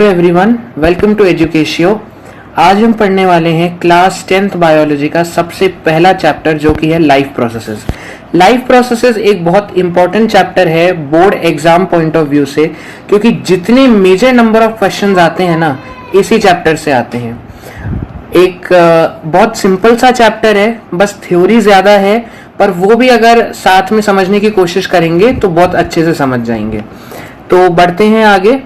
Everyone, welcome to एजुकेशियो। आज हम पढ़ने वाले हैं क्लास 10th बायोलॉजी का सबसे पहला चैप्टर जो कि है लाइफ प्रोसेसेस। लाइफ प्रोसेसेस एक बहुत इंपॉर्टेंट चैप्टर है board exam point of view से, क्योंकि जितने मेजर नंबर ऑफ क्वेश्चंस आते हैं ना, इसी चैप्टर से आते हैं। एक बहुत सिंपल सा चैप्टर है, बस थ्योरी ज्यादा है, पर वो भी अगर साथ में समझने की कोशिश करेंगे तो बहुत अच्छे से समझ जाएंगे। तो बढ़ते हैं आगे।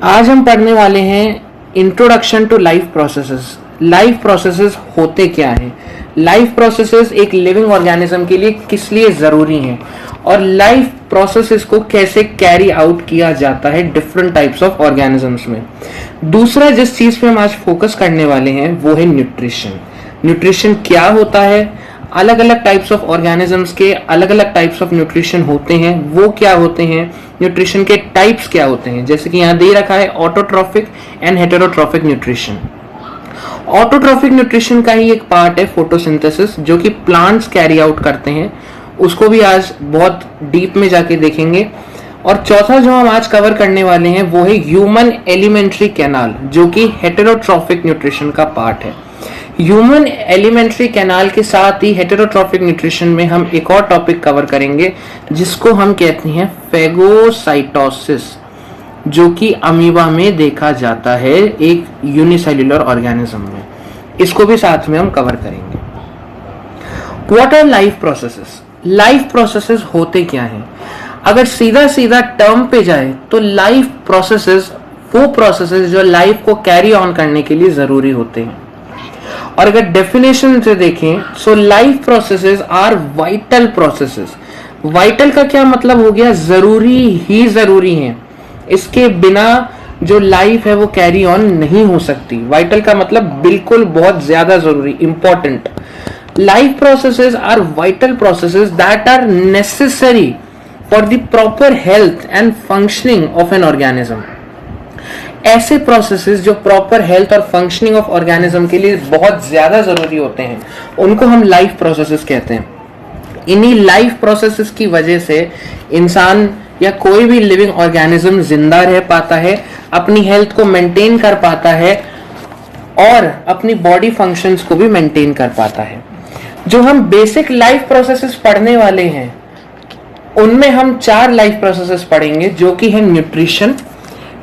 आज हम पढ़ने वाले हैं introduction to life processes. Life processes होते क्या हैं, लाइफ प्रोसेसेस एक लिविंग ऑर्गेनिज्म के लिए किस लिए जरूरी हैं, और लाइफ प्रोसेसेस को कैसे कैरी आउट किया जाता है डिफरेंट टाइप्स ऑफ ऑर्गेनिजम्स में। दूसरा जिस चीज पे हम आज फोकस करने वाले हैं वो है न्यूट्रिशन। न्यूट्रिशन क्या होता है, अलग अलग टाइप्स ऑफ ऑर्गेनिजम्स के अलग अलग टाइप्स ऑफ न्यूट्रिशन होते हैं, वो क्या होते हैं, न्यूट्रिशन के टाइप्स क्या होते हैं। जैसे कि यहाँ दे रखा है autotrophic and heterotrophic nutrition. Autotrophic nutrition का ही एक पार्ट है फोटोसिंथेसिस, जो कि प्लांट्स कैरी आउट करते हैं, उसको भी आज बहुत डीप में जाके देखेंगे। और चौथा जो हम आज कवर करने वाले हैं वो है ह्यूमन एलिमेंट्री कैनाल, जो कि हेटेरोट्रॉफिक न्यूट्रिशन का पार्ट है। ह्यूमन एलिमेंट्री कैनाल के साथ ही हेटेरोट्रॉफिक न्यूट्रिशन में हम एक और टॉपिक कवर करेंगे जिसको हम कहते हैं फेगोसाइटोसिस, जो कि अमीबा में देखा जाता है एक यूनिसेल्युलर ऑर्गेनिज्म में। इसको भी साथ में हम कवर करेंगे। What our life processes? Life processes होते क्या हैं? अगर सीधा सीधा टर्म पे जाए तो लाइफ प्रोसेसेस वो प्रोसेसेस जो लाइफ को कैरी ऑन करने के लिए जरूरी होते हैं। और अगर डेफिनेशन से देखें so life processes are vital processes. Vital का क्या मतलब हो गया? जरूरी ही जरूरी है, इसके बिना जो लाइफ है वो कैरी ऑन नहीं हो सकती। वाइटल का मतलब बिल्कुल बहुत ज्यादा जरूरी, important. Life processes are vital processes that are necessary for the proper health and functioning of an organism. ऐसे प्रोसेसेस जो प्रॉपर हेल्थ और फंक्शनिंग ऑफ ऑर्गेनिज्म के लिए बहुत ज्यादा जरूरी होते हैं, उनको हम लाइफ प्रोसेसेस कहते हैं। इन्हीं लाइफ प्रोसेसेस की वजह से इंसान या कोई भी लिविंग ऑर्गेनिज्म जिंदा रह पाता है, अपनी हेल्थ को मेंटेन कर पाता है और अपनी बॉडी फंक्शंस को भी मेंटेन कर पाता है। जो हम बेसिक लाइफ प्रोसेसेस पढ़ने वाले हैं उनमें हम 4 लाइफ प्रोसेसेस पढ़ेंगे, जो कि है nutrition,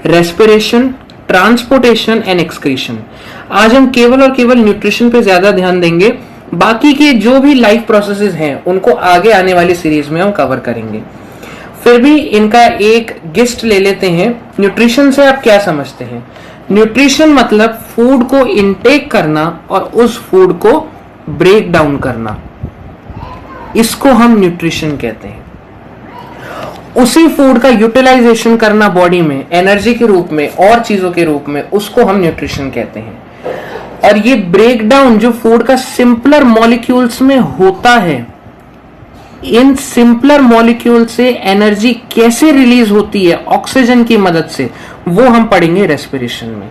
respiration, transportation and excretion. आज हम केवल और केवल न्यूट्रिशन पे ज्यादा ध्यान देंगे, बाकी के जो भी लाइफ प्रोसेसेस हैं उनको आगे आने वाली सीरीज में हम कवर करेंगे। फिर भी इनका एक गेस्ट ले लेते हैं। न्यूट्रिशन से आप क्या समझते हैं? न्यूट्रिशन मतलब फूड को इनटेक करना और उस फूड को ब्रेक डाउन करना, इसको हम न्यूट्रिशन कहते हैं। उसी फूड का यूटिलाइजेशन करना बॉडी में एनर्जी के रूप में और चीजों के रूप में, उसको हम न्यूट्रिशन कहते हैं। और ये ब्रेक डाउन जो फूड का सिंपलर मॉलिक्यूल्स में होता है, इन सिंपलर मॉलिक्यूल से एनर्जी कैसे रिलीज होती है ऑक्सीजन की मदद से, वो हम पढ़ेंगे रेस्पिरेशन में।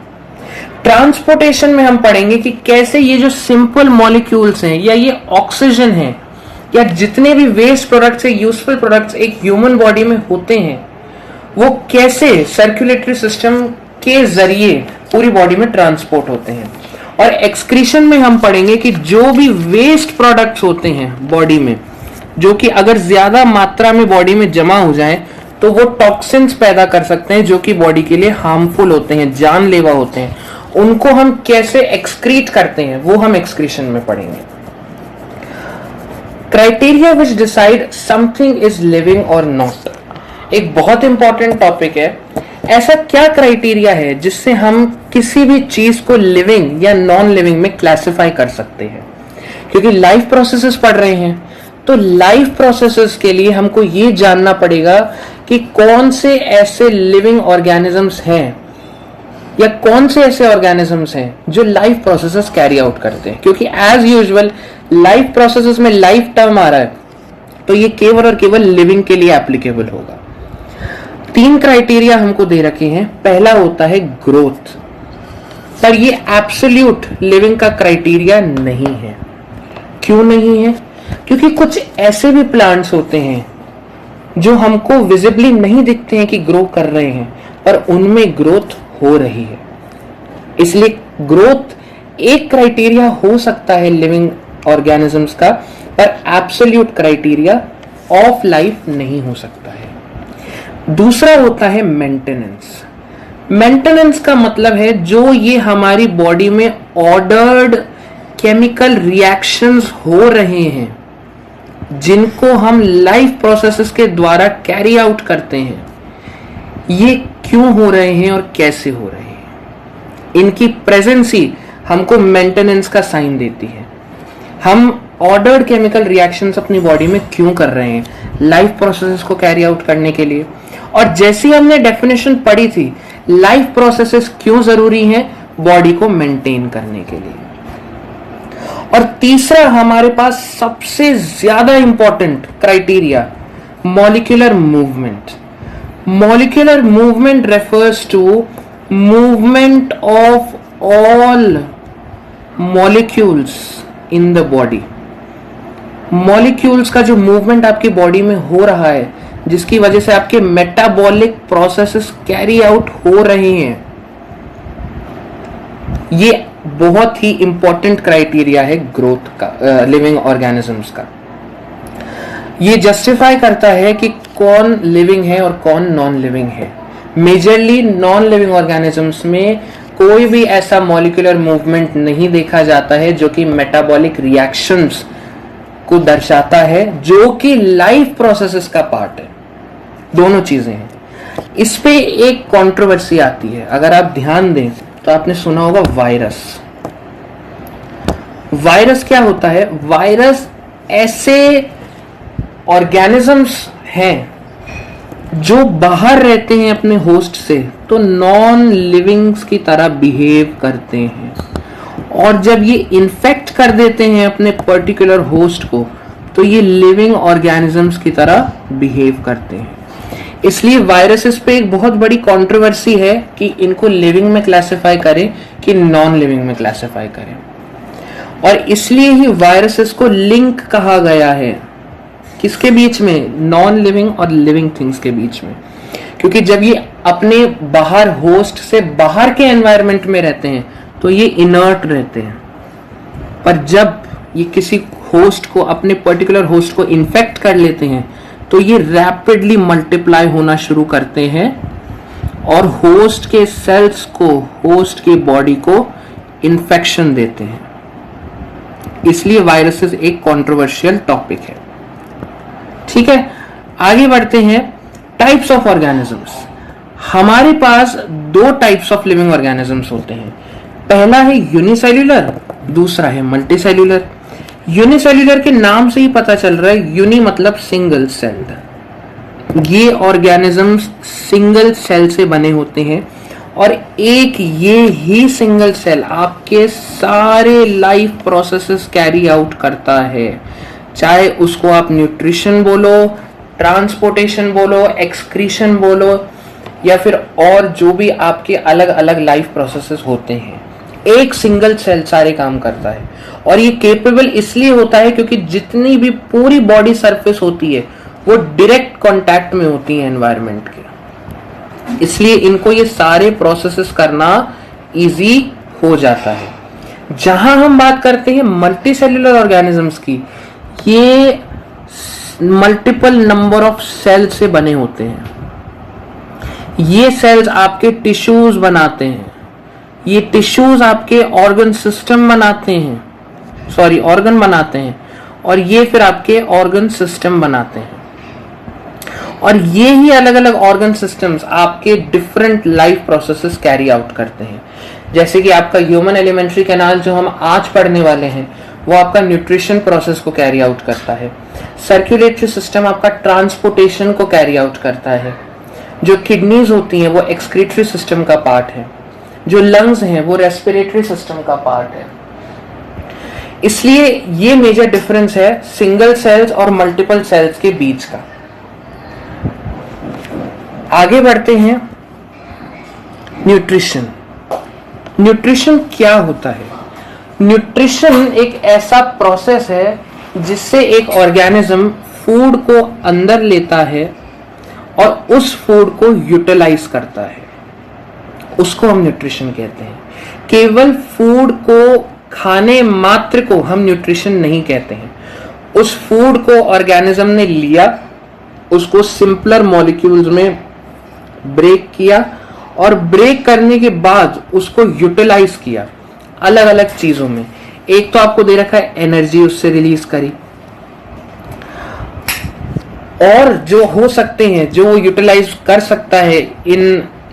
ट्रांसपोर्टेशन में हम पढ़ेंगे कि कैसे ये जो सिंपल मॉलिक्यूल्स हैं या ये ऑक्सीजन है या जितने भी वेस्ट प्रोडक्ट्स है, यूजफुल प्रोडक्ट्स एक ह्यूमन बॉडी में होते हैं, वो कैसे सर्कुलेटरी सिस्टम के जरिए पूरी बॉडी में ट्रांसपोर्ट होते हैं। और एक्सक्रीशन में हम पढ़ेंगे कि जो भी वेस्ट प्रोडक्ट्स होते हैं बॉडी में, जो कि अगर ज्यादा मात्रा में बॉडी में जमा हो जाए तो वो टॉक्सिन्स पैदा कर सकते हैं, जो कि बॉडी के लिए हार्मफुल होते हैं, जानलेवा होते हैं। उनको हम कैसे एक्सक्रीट करते हैं वो हम एक्सक्रीशन में पढ़ेंगे। Criteria which decide something is living और नॉट, एक बहुत इंपॉर्टेंट टॉपिक है। ऐसा क्या क्राइटेरिया है जिससे हम किसी भी चीज को लिविंग या नॉन लिविंग में क्लासिफाई कर सकते हैं? क्योंकि लाइफ प्रोसेसेस पढ़ रहे हैं तो लाइफ प्रोसेसेस के लिए हमको ये जानना पड़ेगा कि कौन से ऐसे लिविंग ऑर्गेनिजम्स हैं या कौन से ऐसे ऑर्गेनिजम्स हैं जो लाइफ प्रोसेसेस कैरी आउट करते हैं। क्योंकि एज यूजुअल लाइफ प्रोसेसेस में लाइफ टर्म आ रहा है तो ये केवल और केवल लिविंग के लिए एप्लीकेबल होगा। 3 क्राइटेरिया हमको दे रखे हैं। पहला होता है ग्रोथ, पर ये एब्सोल्यूट लिविंग का क्राइटेरिया नहीं है। क्यों नहीं है? क्योंकि कुछ ऐसे भी प्लांट्स होते हैं जो हमको विजिबली नहीं दिखते हैं कि ग्रो कर रहे हैं, पर उनमें ग्रोथ हो रही है। इसलिए ग्रोथ एक क्राइटेरिया हो सकता है लिविंग ऑर्गेनिजम्स का, पर एब्सोल्यूट क्राइटेरिया ऑफ लाइफ नहीं हो सकता है। दूसरा होता है मेंटेनेंस। मेंटेनेंस का मतलब है जो ये हमारी बॉडी में ऑर्डर्ड केमिकल रिएक्शंस हो रहे हैं, जिनको हम लाइफ प्रोसेसेस के द्वारा कैरी आउट करते हैं, ये क्यों हो रहे हैं और कैसे हो रहे हैं, इनकी प्रेजेंस ही हमको मेंटेनेंस का साइन देती है। हम ऑर्डर्ड केमिकल रिएक्शंस अपनी बॉडी में क्यों कर रहे हैं, लाइफ प्रोसेसेस को कैरी आउट करने के लिए। और जैसी हमने डेफिनेशन पढ़ी थी, लाइफ प्रोसेसेस क्यों जरूरी हैं, बॉडी को मेंटेन करने के लिए। और तीसरा हमारे पास सबसे ज्यादा important criteria, molecular movement. Molecular movement refers to movement of all molecules in the body. Molecules का जो मूवमेंट आपकी बॉडी में हो रहा है, जिसकी वजह से आपके मेटाबॉलिक प्रोसेसेस कैरी आउट हो रहे हैं, ये बहुत ही इंपॉर्टेंट क्राइटेरिया है ग्रोथ का, लिविंग ऑर्गेनिजम्स का। ये जस्टिफाई करता है कि कौन लिविंग है और कौन नॉन लिविंग है। मेजरली नॉन लिविंग ऑर्गेनिजम्स में कोई भी ऐसा मॉलिक्यूलर मूवमेंट नहीं देखा जाता है जो कि मेटाबॉलिक रिएक्शंस को दर्शाता है, जो कि लाइफ प्रोसेसेस का पार्ट है। दोनों चीजें हैं। इस पे एक कंट्रोवर्सी आती है, अगर आप ध्यान दें तो आपने सुना होगा वायरस। वायरस क्या होता है? वायरस ऐसे ऑर्गेनिजम्स हैं जो बाहर रहते हैं अपने होस्ट से, तो नॉन लिविंग्स की तरह बिहेव करते हैं, और जब ये इन्फेक्ट कर देते हैं अपने पर्टिकुलर होस्ट को, तो ये लिविंग ऑर्गेनिजम्स की तरह बिहेव करते हैं। इसलिए वायरसेस पे एक बहुत बड़ी कंट्रोवर्सी है कि इनको लिविंग में क्लासिफाई करें कि नॉन लिविंग में क्लासिफाई करें, और इसलिए ही वायरसेस को लिंक कहा गया है। किसके बीच में? नॉन लिविंग और लिविंग थिंग्स के बीच में। क्योंकि जब ये अपने बाहर होस्ट से बाहर के एनवायरनमेंट में रहते हैं तो ये इनर्ट रहते हैं, पर जब ये किसी होस्ट को, अपने पर्टिकुलर होस्ट को इन्फेक्ट कर लेते हैं, तो ये रैपिडली मल्टीप्लाई होना शुरू करते हैं और होस्ट के सेल्स को, होस्ट की बॉडी को इन्फेक्शन देते हैं। इसलिए वायरसेस एक कंट्रोवर्शियल टॉपिक है। ठीक है, आगे बढ़ते हैं। Types of organisms. हमारे पास दो टाइप्स ऑफ लिविंग ऑर्गेनिजम्स होते हैं। पहला है यूनिसेल्यूलर, दूसरा है मल्टीसेल्यूलर। यूनिसेल्यूलर के नाम से ही पता चल रहा है, यूनि मतलब सिंगल सेल्ड। ये ऑर्गेनिजम्स सिंगल सेल से बने होते हैं, और एक ये ही सिंगल सेल आपके सारे लाइफ प्रोसेसेस कैरी आउट करता है। चाहे उसको आप न्यूट्रिशन बोलो, ट्रांसपोर्टेशन बोलो, एक्सक्रीशन बोलो, या फिर और जो भी आपके अलग अलग लाइफ प्रोसेसेस होते हैं, एक सिंगल सेल सारे काम करता है। और ये केपेबल इसलिए होता है क्योंकि जितनी भी पूरी बॉडी सरफेस होती है वो डायरेक्ट कांटेक्ट में होती है एनवायरनमेंट के, इसलिए इनको ये सारे प्रोसेसेस करना इजी हो जाता है। जहां हम बात करते हैं मल्टी सेल्यूलर ऑर्गेनिजम्स की, ये मल्टीपल नंबर ऑफ सेल्स से बने होते हैं। ये सेल्स आपके टिश्यूज बनाते हैं, ये टिश्यूज आपके ऑर्गन सिस्टम बनाते हैं, ऑर्गन बनाते हैं, और ये फिर आपके ऑर्गन सिस्टम बनाते हैं। और ये ही अलग अलग ऑर्गन सिस्टम्स आपके different life processes carry out करते हैं। जैसे कि आपका ह्यूमन एलिमेंट्री कैनाल जो हम आज पढ़ने वाले हैं, वो आपका न्यूट्रिशन प्रोसेस को कैरी आउट करता है। सर्कुलेटरी सिस्टम आपका ट्रांसपोर्टेशन को कैरी आउट करता है। जो किडनीज होती हैं वो एक्सक्रीटरी सिस्टम का पार्ट है। जो लंग्स हैं वो रेस्पिरेटरी सिस्टम का पार्ट है। इसलिए ये मेजर डिफरेंस है सिंगल सेल्स और मल्टीपल सेल्स के बीच का। आगे बढ़ते हैं। न्यूट्रिशन। न्यूट्रिशन क्या होता है? न्यूट्रिशन एक ऐसा प्रोसेस है जिससे एक ऑर्गेनिज्म फूड को अंदर लेता है और उस फूड को यूटिलाइज करता है, उसको हम न्यूट्रिशन कहते हैं। केवल फूड को खाने मात्र को हम न्यूट्रिशन नहीं कहते हैं। उस फूड को ऑर्गेनिज्म ने लिया, उसको सिंपलर मॉलिक्यूल्स में ब्रेक किया और ब्रेक करने के बाद उसको यूटिलाइज किया अलग अलग चीजों में। एक तो आपको दे रखा है एनर्जी उससे रिलीज करी, और जो हो सकते हैं, जो यूटिलाइज कर सकता है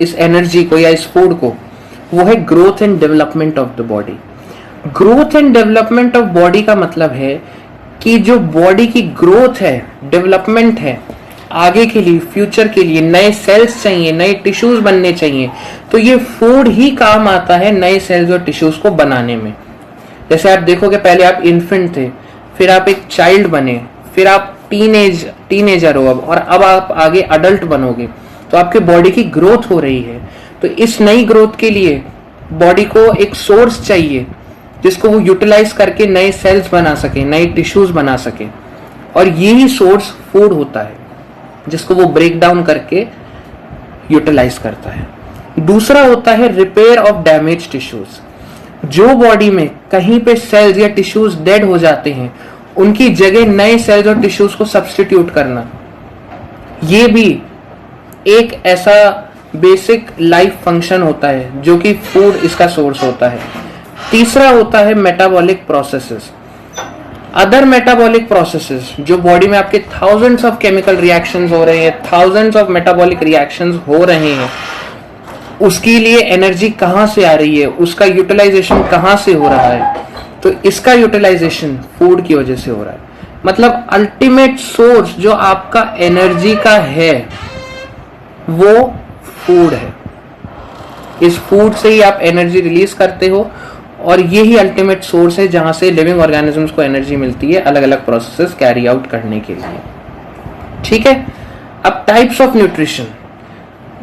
इस एनर्जी को या इस फूड को, वो है growth and development of the body. Growth and development of body का मतलब है कि जो बॉडी की ग्रोथ है, डेवलपमेंट है, आगे के लिए, फ्यूचर के लिए नए सेल्स चाहिए, नए टिश्यूज बनने चाहिए, तो ये फूड ही काम आता है नए सेल्स और टिश्यूज को बनाने में। जैसे आप देखोगे, पहले आप इन्फेंट थे, फिर आप एक चाइल्ड बने, फिर आप टीनेजर हो अब, और अब आप आगे अडल्ट बनोगे, तो आपके बॉडी की ग्रोथ हो रही है। तो इस नई ग्रोथ के लिए बॉडी को एक सोर्स चाहिए जिसको वो यूटिलाइज करके नए सेल्स बना सके, नए टिश्यूज बना सके, और यही सोर्स फूड होता है जिसको वो ब्रेक डाउन करके यूटिलाइज करता है। दूसरा होता है रिपेयर ऑफ डैमेज टिश्यूज। जो बॉडी में कहीं पे सेल्स या टिश्यूज डेड हो जाते हैं, उनकी जगह नए सेल्स और टिश्यूज को सब्स्टिट्यूट करना, ये भी एक ऐसा बेसिक लाइफ फंक्शन होता है जो कि फूड इसका सोर्स होता है। तीसरा होता है metabolic processes. Other metabolic processes, जो बॉडी में आपके थाउजेंड्स ऑफ केमिकल रिएक्शंस हो रहे हैं, थाउजेंड्स ऑफ मेटाबॉलिक रिएक्शंस हो रहे हैं, उसके लिए एनर्जी कहाँ से आ रही है, उसका यूटिलाइजेशन कहाँ से हो रहा है, तो इसका यूटिलाइजेशन फूड की वजह से हो रहा है। मतलब अल्टीमेट सोर्स जो आपका एनर्जी का है वो फूड है। इस फूड से ही आप एनर्जी रिलीज करते हो, और यही अल्टीमेट सोर्स है जहां से लिविंग ऑर्गेनिजम्स को एनर्जी मिलती है अलग अलग प्रोसेसेस कैरी आउट करने के लिए। ठीक है, अब टाइप्स ऑफ न्यूट्रिशन।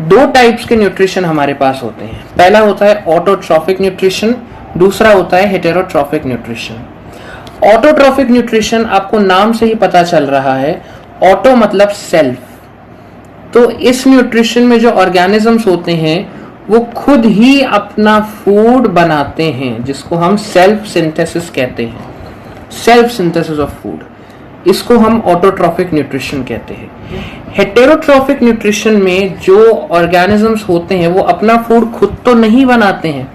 दो टाइप्स के न्यूट्रिशन हमारे पास होते हैं। पहला होता है ऑटोट्रॉफिक न्यूट्रिशन, दूसरा होता है हेटेरोट्रॉफिक न्यूट्रिशन। ऑटोट्रॉफिक न्यूट्रिशन आपको नाम से ही पता चल रहा है, ऑटो मतलब सेल्फ। तो इस न्यूट्रिशन में जो ऑर्गेनिजम्स होते हैं वो खुद ही अपना फूड बनाते हैं, जिसको हम सेल्फ सिंथेसिस कहते हैं, सेल्फ सिंथेसिस ऑफ फूड। इसको हम ऑटोट्रॉफिक न्यूट्रिशन कहते हैं। हेटेरोट्रॉफिक न्यूट्रिशन में जो ऑर्गेनिजम्स होते हैं वो अपना फूड खुद तो नहीं बनाते हैं,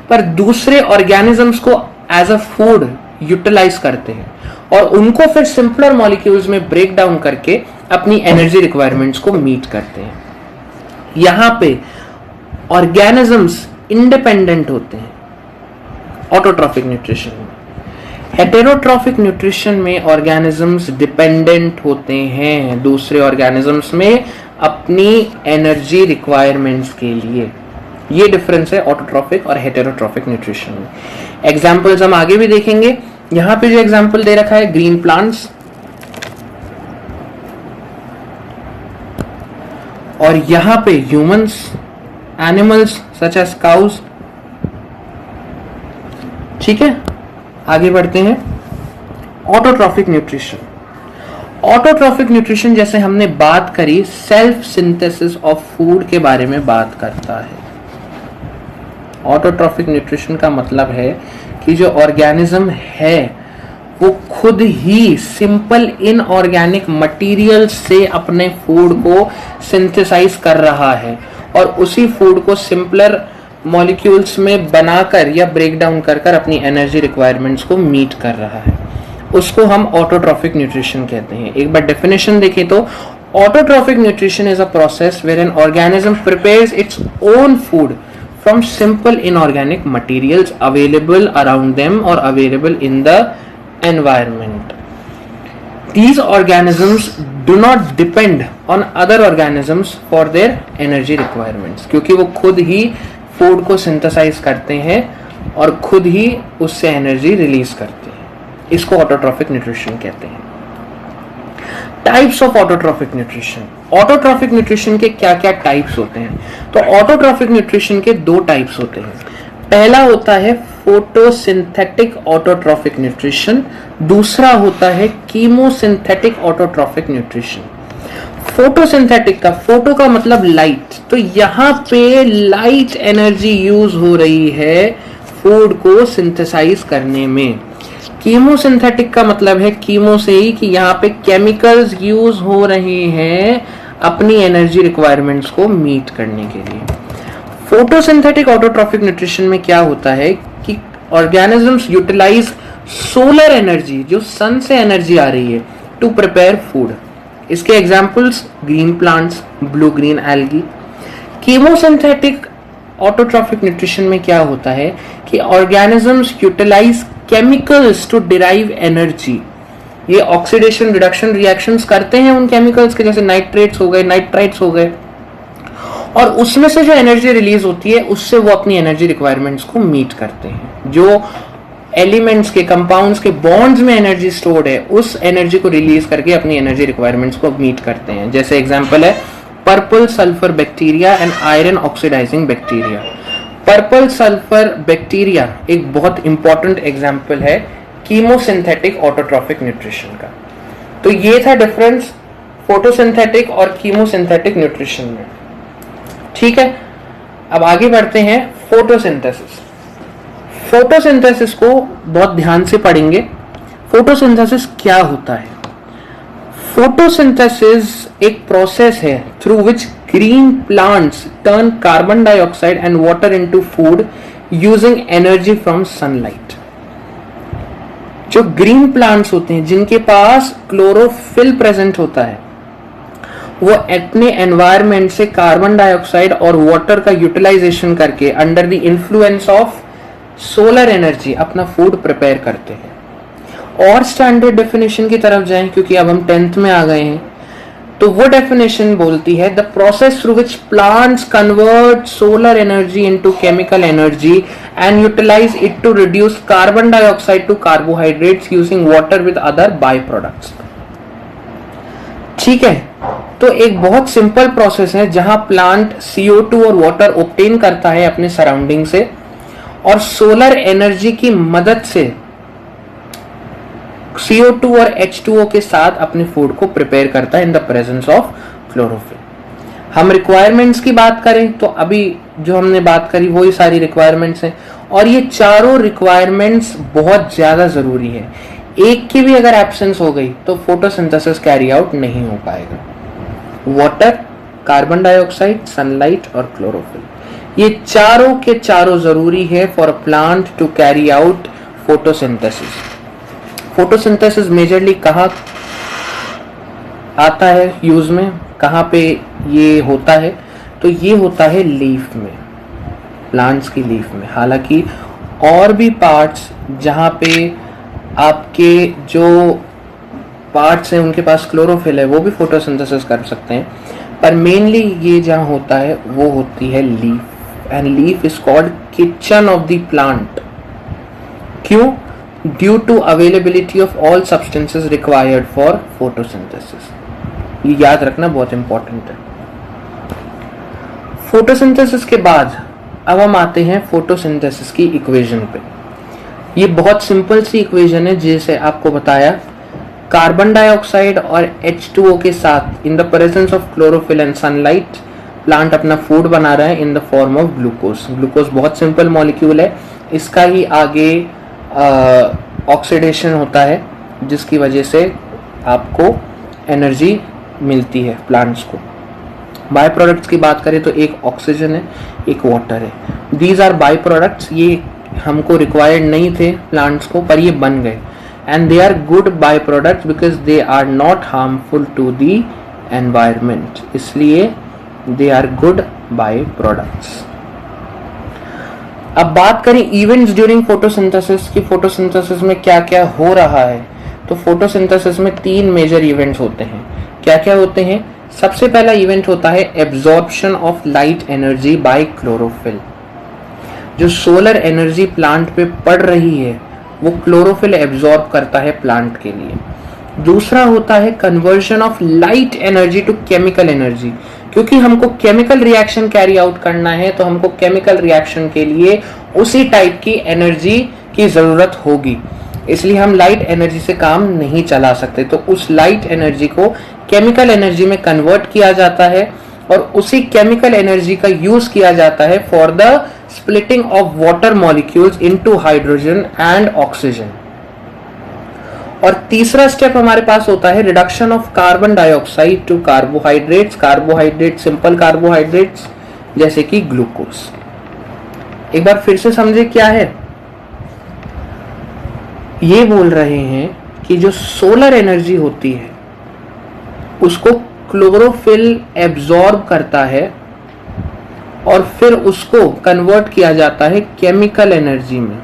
पर दूसरे ऑर्गेनिजम्स को एज अ फूड यूटिलाइज करते हैं, और उनको फिर सिंपलर मॉलिक्यूल्स में ब्रेक डाउन करके अपनी एनर्जी रिक्वायरमेंट्स को मीट करते हैं। यहां पे ऑर्गेनिजम्स इंडिपेंडेंट होते हैं ऑटोट्रॉफिक न्यूट्रिशन में। हेटेरोट्रॉफिक न्यूट्रिशन में ऑर्गेनिजम्स डिपेंडेंट होते हैं दूसरे ऑर्गेनिजम्स में अपनी एनर्जी रिक्वायरमेंट्स के लिए। ये डिफरेंस है ऑटोट्रॉफिक और हेटेरोट्रॉफिक न्यूट्रिशन में। एग्जाम्पल्स हम आगे भी देखेंगे। यहां पे जो एग्जाम्पल दे रखा है ग्रीन प्लांट्स, और यहां पे humans, animals such as cows. ठीक है, आगे बढ़ते हैं। Autotrophic nutrition. ऑटोट्रॉफिक न्यूट्रिशन जैसे हमने बात करी, सेल्फ सिंथेसिस ऑफ फूड के बारे में बात करता है। ऑटोट्रॉफिक न्यूट्रिशन का मतलब है कि जो ऑर्गेनिज्म है वो खुद ही सिंपल इनऑर्गेनिक मटेरियल से अपने फूड को सिंथेसाइज कर रहा है, और उसी फूड को सिंपलर मॉलिक्यूल्स में बनाकर या ब्रेक डाउन कर कर अपनी एनर्जी रिक्वायरमेंट्स को मीट कर रहा है। उसको हम ऑटोट्रॉफिक न्यूट्रिशन कहते हैं। एक बार डेफिनेशन देखें तो autotrophic nutrition is a process where an organism prepares its own food from simple inorganic materials available around them or available in the environment. These organisms do not depend on other organisms for their energy requirements, क्योंकि वो खुद ही food को synthesise करते हैं और खुद ही उससे energy release करते हैं। इसको ऑटोट्रॉफिक न्यूट्रिशन कहते हैं। Types of autotrophic nutrition. Autotrophic nutrition के क्या क्या टाइप्स होते हैं? तो ऑटोट्रॉफिक न्यूट्रिशन के दो टाइप्स होते हैं। पहला होता है फोटोसिंथेटिक ऑटोट्रॉफिक न्यूट्रिशन, दूसरा होता है कीमोसिंथेटिक ऑटोट्रॉफिक न्यूट्रिशन। फोटोसिंथेटिक का, फोटो का मतलब लाइट, तो यहाँ पे लाइट एनर्जी यूज हो रही है फूड को सिंथेसाइज करने में। कीमोसिंथेटिक का मतलब है कीमो से ही कि यहाँ पे केमिकल्स यूज हो रहे हैं अपनी एनर्जी रिक्वायरमेंट्स को मीट करने के लिए। फोटोसिंथेटिक ऑटोट्रॉफिक न्यूट्रिशन में क्या होता है कि ऑर्गेनिजम्स यूटिलाइज सोलर एनर्जी, जो सन से एनर्जी आ रही है, टू प्रिपेयर फूड। इसके examples green plants, blue green algae. Chemosynthetic autotrophic nutrition में क्या होता है कि organisms utilise chemicals to derive energy. ये ऑक्सीडेशन रिडक्शन रिएक्शंस करते हैं उन केमिकल्स के, जैसे नाइट्रेट्स हो गए, नाइट्राइट्स हो गए, और उसमें से जो एनर्जी रिलीज होती है उससे वो अपनी एनर्जी रिक्वायरमेंट्स को मीट करते हैं। जो एलिमेंट्स के, कंपाउंड्स के बॉन्ड्स में एनर्जी स्टोर्ड है, उस एनर्जी को रिलीज करके अपनी एनर्जी रिक्वायरमेंट्स को मीट करते हैं। जैसे एग्जांपल है purple sulphur bacteria and iron oxidising bacteria. Purple sulphur bacteria एक बहुत इंपॉर्टेंट एग्जांपल है कीमोसिंथेटिक ऑटोट्रॉफिक न्यूट्रिशन का। तो ये था डिफरेंस फोटोसिंथेटिक और कीमोसिंथेटिक न्यूट्रिशन में। ठीक है, अब आगे बढ़ते हैं फोटोसिंथेसिस। फोटोसिंथेसिस को बहुत ध्यान से पढ़ेंगे। फोटोसिंथेसिस क्या होता है? फोटोसिंथेसिस एक प्रोसेस है through which green plants turn carbon dioxide and water into food using energy from sunlight. जो ग्रीन प्लांट्स होते हैं जिनके पास क्लोरोफिल प्रेजेंट होता है, वो अपने एनवायरमेंट से कार्बन डाइऑक्साइड और वाटर का यूटिलाइजेशन करके under the influence of solar energy अपना फूड प्रिपेयर करते हैं। और स्टैंडर्ड डेफिनेशन की तरफ जाएं, क्योंकि अब हम 10th में आ गए हैं, तो वो डेफिनेशन बोलती है the process through which plants convert solar energy into chemical energy and utilise it to reduce carbon dioxide to carbohydrates using water with other by products. ठीक है, तो एक बहुत सिंपल प्रोसेस है जहां प्लांट CO2 और वाटर ऑब्टेन करता है अपने सराउंडिंग से, और सोलर एनर्जी की मदद से CO2 और H2O के साथ अपने फूड को प्रिपेयर करता है in the presence of chlorophyll. हम रिक्वायरमेंट्स की बात करें तो अभी जो हमने बात करी वही सारी रिक्वायरमेंट्स हैं, और ये चारों रिक्वायरमेंट्स बहुत ज्यादा जरूरी है। एक की भी अगर एब्सेंस हो गई तो फोटोसिंथेसिस कैरी आउट नहीं हो पाएगा। वाटर, कार्बन डाइऑक्साइड, सनलाइट और क्लोरोफिल, ये चारों के चारों जरूरी है for a plant to carry out photosynthesis. Photosynthesis majorly कहाँ आता है यूज में, कहाँ पे ये होता है? तो ये होता है लीफ में, प्लांट्स की लीफ में। हालांकि और भी पार्ट्स जहाँ पे आपके जो पार्ट्स हैं उनके पास क्लोरोफिल है वो भी फोटोसिंथेसिस कर सकते हैं, पर मेनली ये जहाँ होता है वो होती है leaf, and leaf is called kitchen of the plant. क्यों? Due to availability of all substances required for photosynthesis. ये याद रखना बहुत इंपॉर्टेंट है। फोटोसिंथेसिस के बाद अब हम आते हैं फोटोसिंथेसिस की इक्वेशन पे। ये बहुत सिंपल सी इक्वेशन है, जैसे आपको बताया, कार्बन डाइऑक्साइड और H2O के साथ in the presence of chlorophyll and sunlight plant अपना फूड बना रहा है in the form of glucose. Glucose बहुत सिंपल मॉलिक्यूल है, इसका ही आगे ऑक्सीडेशन होता है जिसकी वजह से आपको एनर्जी मिलती है प्लांट्स को। बाय प्रोडक्ट्स की बात करें तो एक ऑक्सीजन है, एक वाटर है। दीज आर बाय प्रोडक्ट्स, ये हमको रिक्वायर्ड नहीं थे प्लांट्स को, पर ये बन गए, and they are good byproducts because they are not harmful to the environment, इसलिए they are good byproducts. अब बात करें इवेंट्स ड्यूरिंग फोटोसिंथेसिस की, फोटोसिंथेसिस में क्या क्या हो रहा है। तो फोटोसिंथेसिस में 3 मेजर इवेंट्स होते हैं। क्या क्या होते हैं? सबसे पहला इवेंट होता है absorption of light energy by chlorophyll. जो सोलर एनर्जी प्लांट पे पड़ रही है वो क्लोरोफिल एब्जॉर्ब करता है प्लांट के लिए। दूसरा होता है conversion of light energy to chemical energy. क्योंकि हमको केमिकल रिएक्शन कैरी आउट करना है तो हमको केमिकल रिएक्शन के लिए उसी टाइप की एनर्जी की जरूरत होगी, इसलिए हम लाइट एनर्जी से काम नहीं चला सकते। तो उस लाइट एनर्जी को केमिकल एनर्जी में कन्वर्ट किया जाता है और उसी केमिकल एनर्जी का यूज किया जाता है for the splitting of water molecules into hydrogen and oxygen. और तीसरा स्टेप हमारे पास होता है reduction of carbon dioxide to carbohydrates, carbohydrate simple carbohydrates जैसे कि ग्लूकोज। एक बार फिर से समझे क्या है, ये बोल रहे हैं कि जो सोलर एनर्जी होती है उसको क्लोरोफिल एब्जॉर्ब करता है और फिर उसको कन्वर्ट किया जाता है केमिकल एनर्जी में।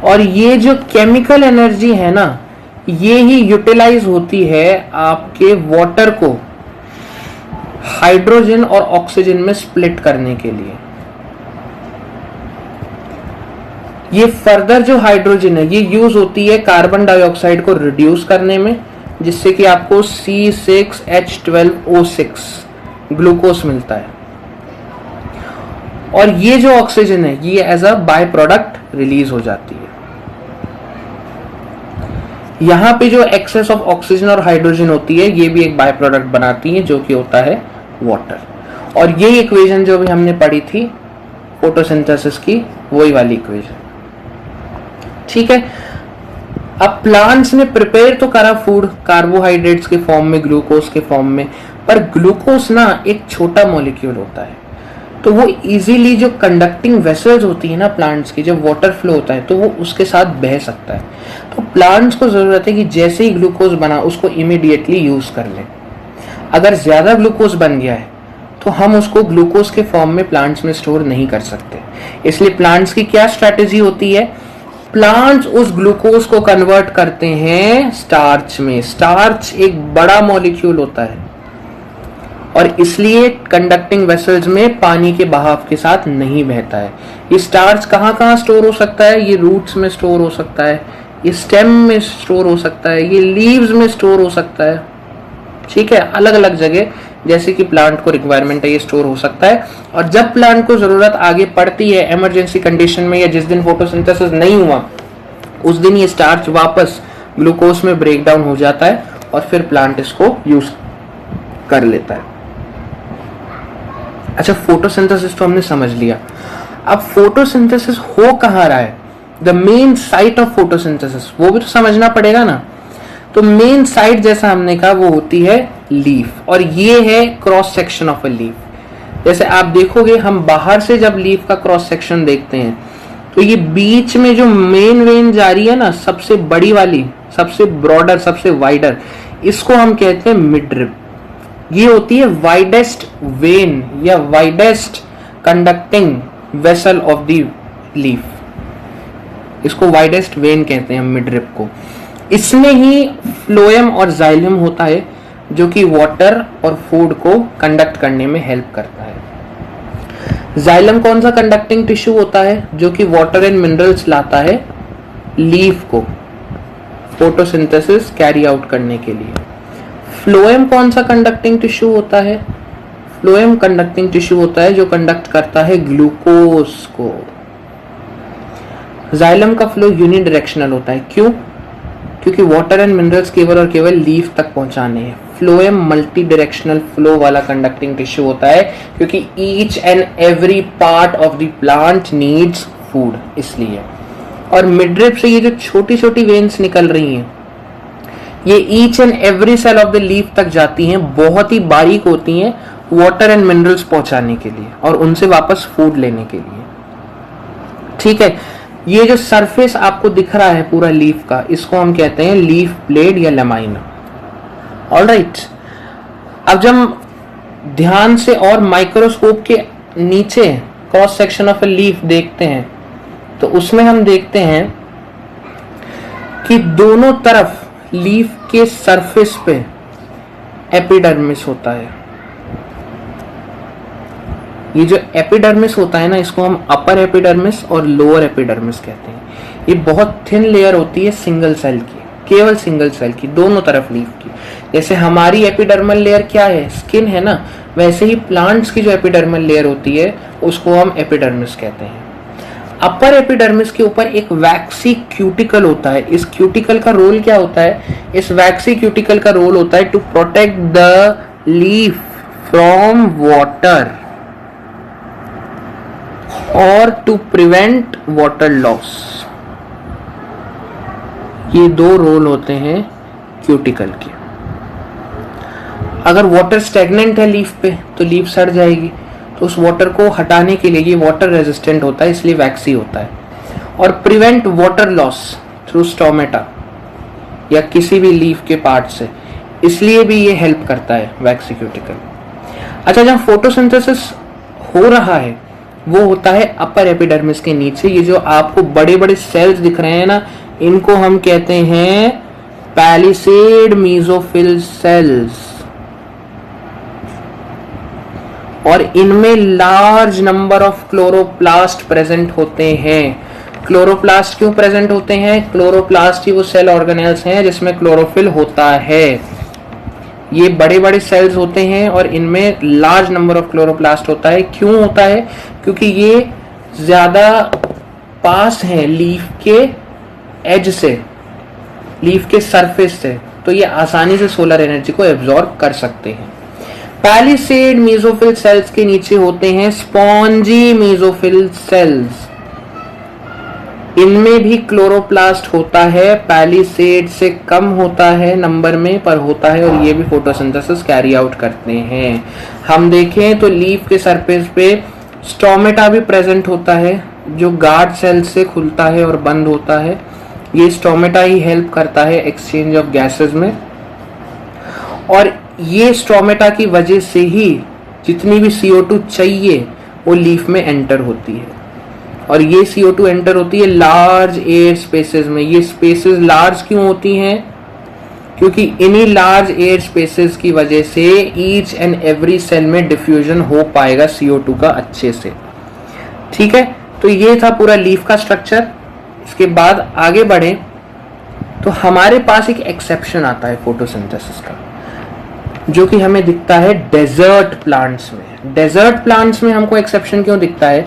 और ये जो केमिकल एनर्जी है ना, ये ही यूटिलाइज होती है आपके वाटर को हाइड्रोजन और ऑक्सीजन में स्प्लिट करने के लिए। ये फर्दर जो हाइड्रोजन है ये यूज होती है कार्बन डाइऑक्साइड को रिड्यूस करने में, जिससे कि आपको C6H12O6 ग्लूकोज मिलता है। और ये जो ऑक्सीजन है ये as a by product release हो जाती है। यहां पे जो एक्सेस ऑफ ऑक्सीजन और हाइड्रोजन होती है ये भी एक बाय प्रोडक्ट बनाती है जो कि होता है वाटर। और ये इक्वेशन जो भी हमने पढ़ी थी फोटोसिंथेसिस की, वही वाली इक्वेशन। ठीक है, अब प्लांट्स ने प्रिपेयर तो करा फूड कार्बोहाइड्रेट्स के फॉर्म में, ग्लूकोज के फॉर्म में, पर ग्लूकोज ना एक छोटा मॉलिक्यूल होता है, तो वो इजीली जो कंडक्टिंग वेसल्स होती है ना प्लांट्स की, जब वाटर फ्लो होता है तो वो उसके साथ बह सकता है। तो प्लांट्स को जरूरत है कि जैसे ही ग्लूकोज बना उसको इमीडिएटली यूज कर लें। अगर ज्यादा ग्लूकोज बन गया है तो हम उसको ग्लूकोज के फॉर्म में प्लांट्स में स्टोर नहीं कर सकते। इसलिए प्लांट्स की क्या स्ट्रेटेजी होती है, प्लांट्स उस ग्लूकोज को कन्वर्ट करते हैं स्टार्च में। स्टार्च एक बड़ा मॉलिक्यूल होता है और इसलिए कंडक्टिंग वेसल्स में पानी के बहाव के साथ नहीं बहता है। ये स्टार्च कहाँ कहाँ स्टोर हो सकता है, ये रूट्स में स्टोर हो सकता है, ये स्टेम में स्टोर हो सकता है, ये लीव्स में स्टोर हो सकता है। ठीक है, अलग अलग जगह जैसे कि प्लांट को रिक्वायरमेंट है ये स्टोर हो सकता है। और जब प्लांट को जरूरत आगे पड़ती है इमरजेंसी कंडीशन में, या जिस दिन फोटोसिंथेसिस नहीं हुआ उस दिन ये स्टार्च वापस ग्लूकोज में ब्रेक डाउन हो जाता है और फिर प्लांट इसको यूज कर लेता है। अच्छा, फोटोसिंथेसिस तो हमने समझ लिया। अब फोटोसिंथेसिस हो कहाँ रहा है, the main site of photosynthesis, वो भी तो समझना पड़ेगा ना। तो मेन साइट जैसा हमने कहा वो होती है लीफ, और ये है cross section of a leaf. जैसे आप देखोगे हम बाहर से जब लीफ का क्रॉस सेक्शन देखते हैं तो ये बीच में जो मेन वेन जा रही है ना, सबसे बड़ी वाली, सबसे ब्रॉडर, सबसे वाइडर, इसको हम कहते हैं मिडरिब। ये होती है वाइडेस्ट वेन या widest conducting vessel of the leaf, इसको वाइडेस्ट वेन कहते हैं मिडरिब को। इसमें ही फ्लोएम और जाइलम होता है जो कि वाटर और फूड को कंडक्ट करने में हेल्प करता है। जाइलम कौन सा कंडक्टिंग टिश्यू होता है, जो कि वाटर एंड मिनरल्स लाता है लीफ को फोटोसिंथेसिस कैरी आउट करने के लिए। फ्लोएम कौन सा कंडक्टिंग टिश्यू होता है, फ्लोएम कंडक्टिंग टिश्यू होता है जो कंडक्ट करता है ग्लूकोज को। जाइलम का फ्लो यूनिडायरेक्शनल होता है, क्यों, क्योंकि वाटर एंड मिनरल्स केवल और केवल लीफ तक पहुंचाने हैं। फ्लोएम मल्टी डायरेक्शनल फ्लो वाला कंडक्टिंग टिश्यू होता है क्योंकि each and every part of the plant needs food, इसलिए। और मिडरिब से ये जो छोटी छोटी वेन्स निकल रही हैं ये each and every cell of the leaf तक जाती हैं, बहुत ही बारीक होती हैं वाटर एंड मिनरल्स पहुंचाने के लिए और उनसे वापस फूड लेने के लिए। ठीक है, ये जो सरफेस आपको दिख रहा है पूरा लीफ का, इसको हम कहते हैं लीफ ब्लेड या लमाइना। ऑलराइट, अब जब ध्यान से और माइक्रोस्कोप के नीचे cross section of a leaf देखते हैं तो उसमें हम देखते हैं कि दोनों तरफ लीफ के सरफेस पे एपिडर्मिस होता है। ये जो एपिडर्मिस होता है ना, इसको हम अपर एपिडर्मिस और लोअर एपिडर्मिस कहते हैं। ये बहुत थिन लेयर होती है सिंगल सेल की, केवल सिंगल सेल की, दोनों तरफ लीफ की। जैसे हमारी एपिडर्मल लेयर क्या है, स्किन है ना, वैसे ही प्लांट्स की जो एपिडर्मल लेयर होती है उसको हम एपिडर्मिस कहते हैं। अपर एपिडर्मिस के ऊपर एक वैक्सी क्यूटिकल होता है। इस क्यूटिकल का रोल क्या होता है? इस वैक्सी क्यूटिकल का रोल होता है to protect the leaf from water और टू प्रिवेंट वाटर लॉस। ये दो रोल होते हैं क्यूटिकल के। अगर वाटर स्टेगनेंट है लीफ पे तो लीफ सड़ जाएगी, तो उस वाटर को हटाने के लिए ये वाटर रेजिस्टेंट होता है, इसलिए वैक्सी होता है। और prevent water loss through stomata या किसी भी लीफ के पार्ट से, इसलिए भी ये हेल्प करता है वैक्सी क्यूटिकल। अच्छा, जब फोटोसिंथेसिस हो रहा है वो होता है अपर एपिडर्मिस के नीचे। ये जो आपको बड़े बड़े सेल्स दिख रहे हैं ना, इनको हम कहते हैं पैलिसेड मेसोफिल सेल्स, और इनमें large number of chloroplast present होते हैं। क्लोरोप्लास्ट क्यों प्रेजेंट होते हैं? क्लोरोप्लास्ट ही वो सेल ऑर्गेनेल्स हैं जिसमें क्लोरोफिल होता है। ये बड़े बड़े सेल्स होते हैं और इनमें लार्ज नंबर ऑफ क्लोरोप्लास्ट होता है। क्यों होता है? क्योंकि ये ज्यादा पास हैं लीफ के एज से, लीफ के सरफेस से, तो ये आसानी से सोलर एनर्जी को एब्जॉर्ब कर सकते हैं। पैलिसेड मेसोफिल सेल्स के नीचे होते हैं स्पॉन्जी मेसोफिल सेल्स। इनमें भी क्लोरोप्लास्ट होता है, पैलिसेड से कम होता है नंबर में पर होता है, और ये भी फोटोसिंथेसिस कैरी आउट करते हैं। हम देखें तो लीफ के सरफेस पे स्टोमेटा भी प्रेजेंट होता है जो गार्ड सेल से खुलता है और बंद होता है। ये स्टोमेटा ही हेल्प करता है एक्सचेंज ऑफ गैसेस में, और ये स्टोमेटा की वजह से ही जितनी भी CO2 चाहिए वो लीफ में एंटर होती है, और ये CO2 एंटर होती है लार्ज एयर स्पेसेस में। ये स्पेसेस लार्ज क्यों होती हैं? क्योंकि इन्हीं लार्ज एयर स्पेसेस की वजह से ईच एंड एवरी सेल में डिफ्यूजन हो पाएगा CO2 का अच्छे से। ठीक है, तो ये था पूरा लीफ का स्ट्रक्चर। इसके बाद आगे बढ़े तो हमारे पास एक एक्सेप्शन आता है फोटोसिंथेसिस का, जो कि हमें दिखता है डेजर्ट प्लांट्स में। डेजर्ट प्लांट्स में हमको एक्सेप्शन क्यों दिखता है?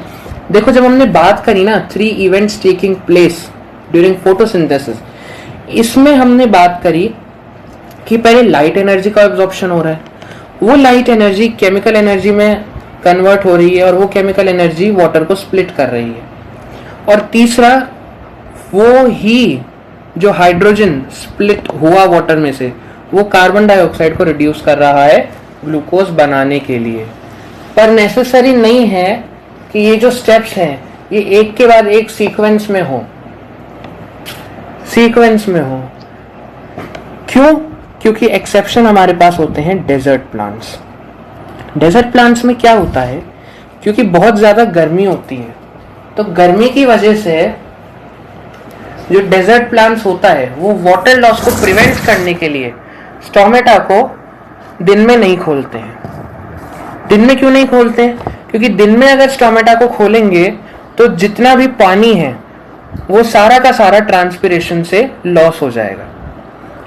देखो, जब हमने बात करी ना 3 events taking place during photosynthesis, इसमें हमने बात करी कि पहले लाइट एनर्जी का एब्जॉर्प्शन हो रहा है, वो लाइट एनर्जी केमिकल एनर्जी में कन्वर्ट हो रही है, और वो केमिकल एनर्जी वाटर को स्प्लिट कर रही है। और तीसरा, वो ही जो हाइड्रोजन स्प्लिट हुआ वाटर में से, वो कार्बन डाइऑक्साइड को रिड्यूस कर रहा है ग्लूकोज बनाने के लिए। पर नेसेसरी नहीं है कि ये जो स्टेप्स हैं ये एक के बाद एक सीक्वेंस में हो। क्यों? क्योंकि एक्सेप्शन हमारे पास होते हैं डेजर्ट प्लांट्स। डेजर्ट प्लांट्स में क्या होता है? क्योंकि बहुत ज्यादा गर्मी होती है, तो गर्मी की वजह से जो डेजर्ट प्लांट्स होता है वो वाटर लॉस को प्रिवेंट करने के लिए स्टोमेटा को दिन में नहीं खोलते हैं। दिन में क्यों नहीं खोलते हैं? क्योंकि दिन में अगर स्टोमेटा को खोलेंगे तो जितना भी पानी है वो सारा का सारा ट्रांसपिरेशन से लॉस हो जाएगा।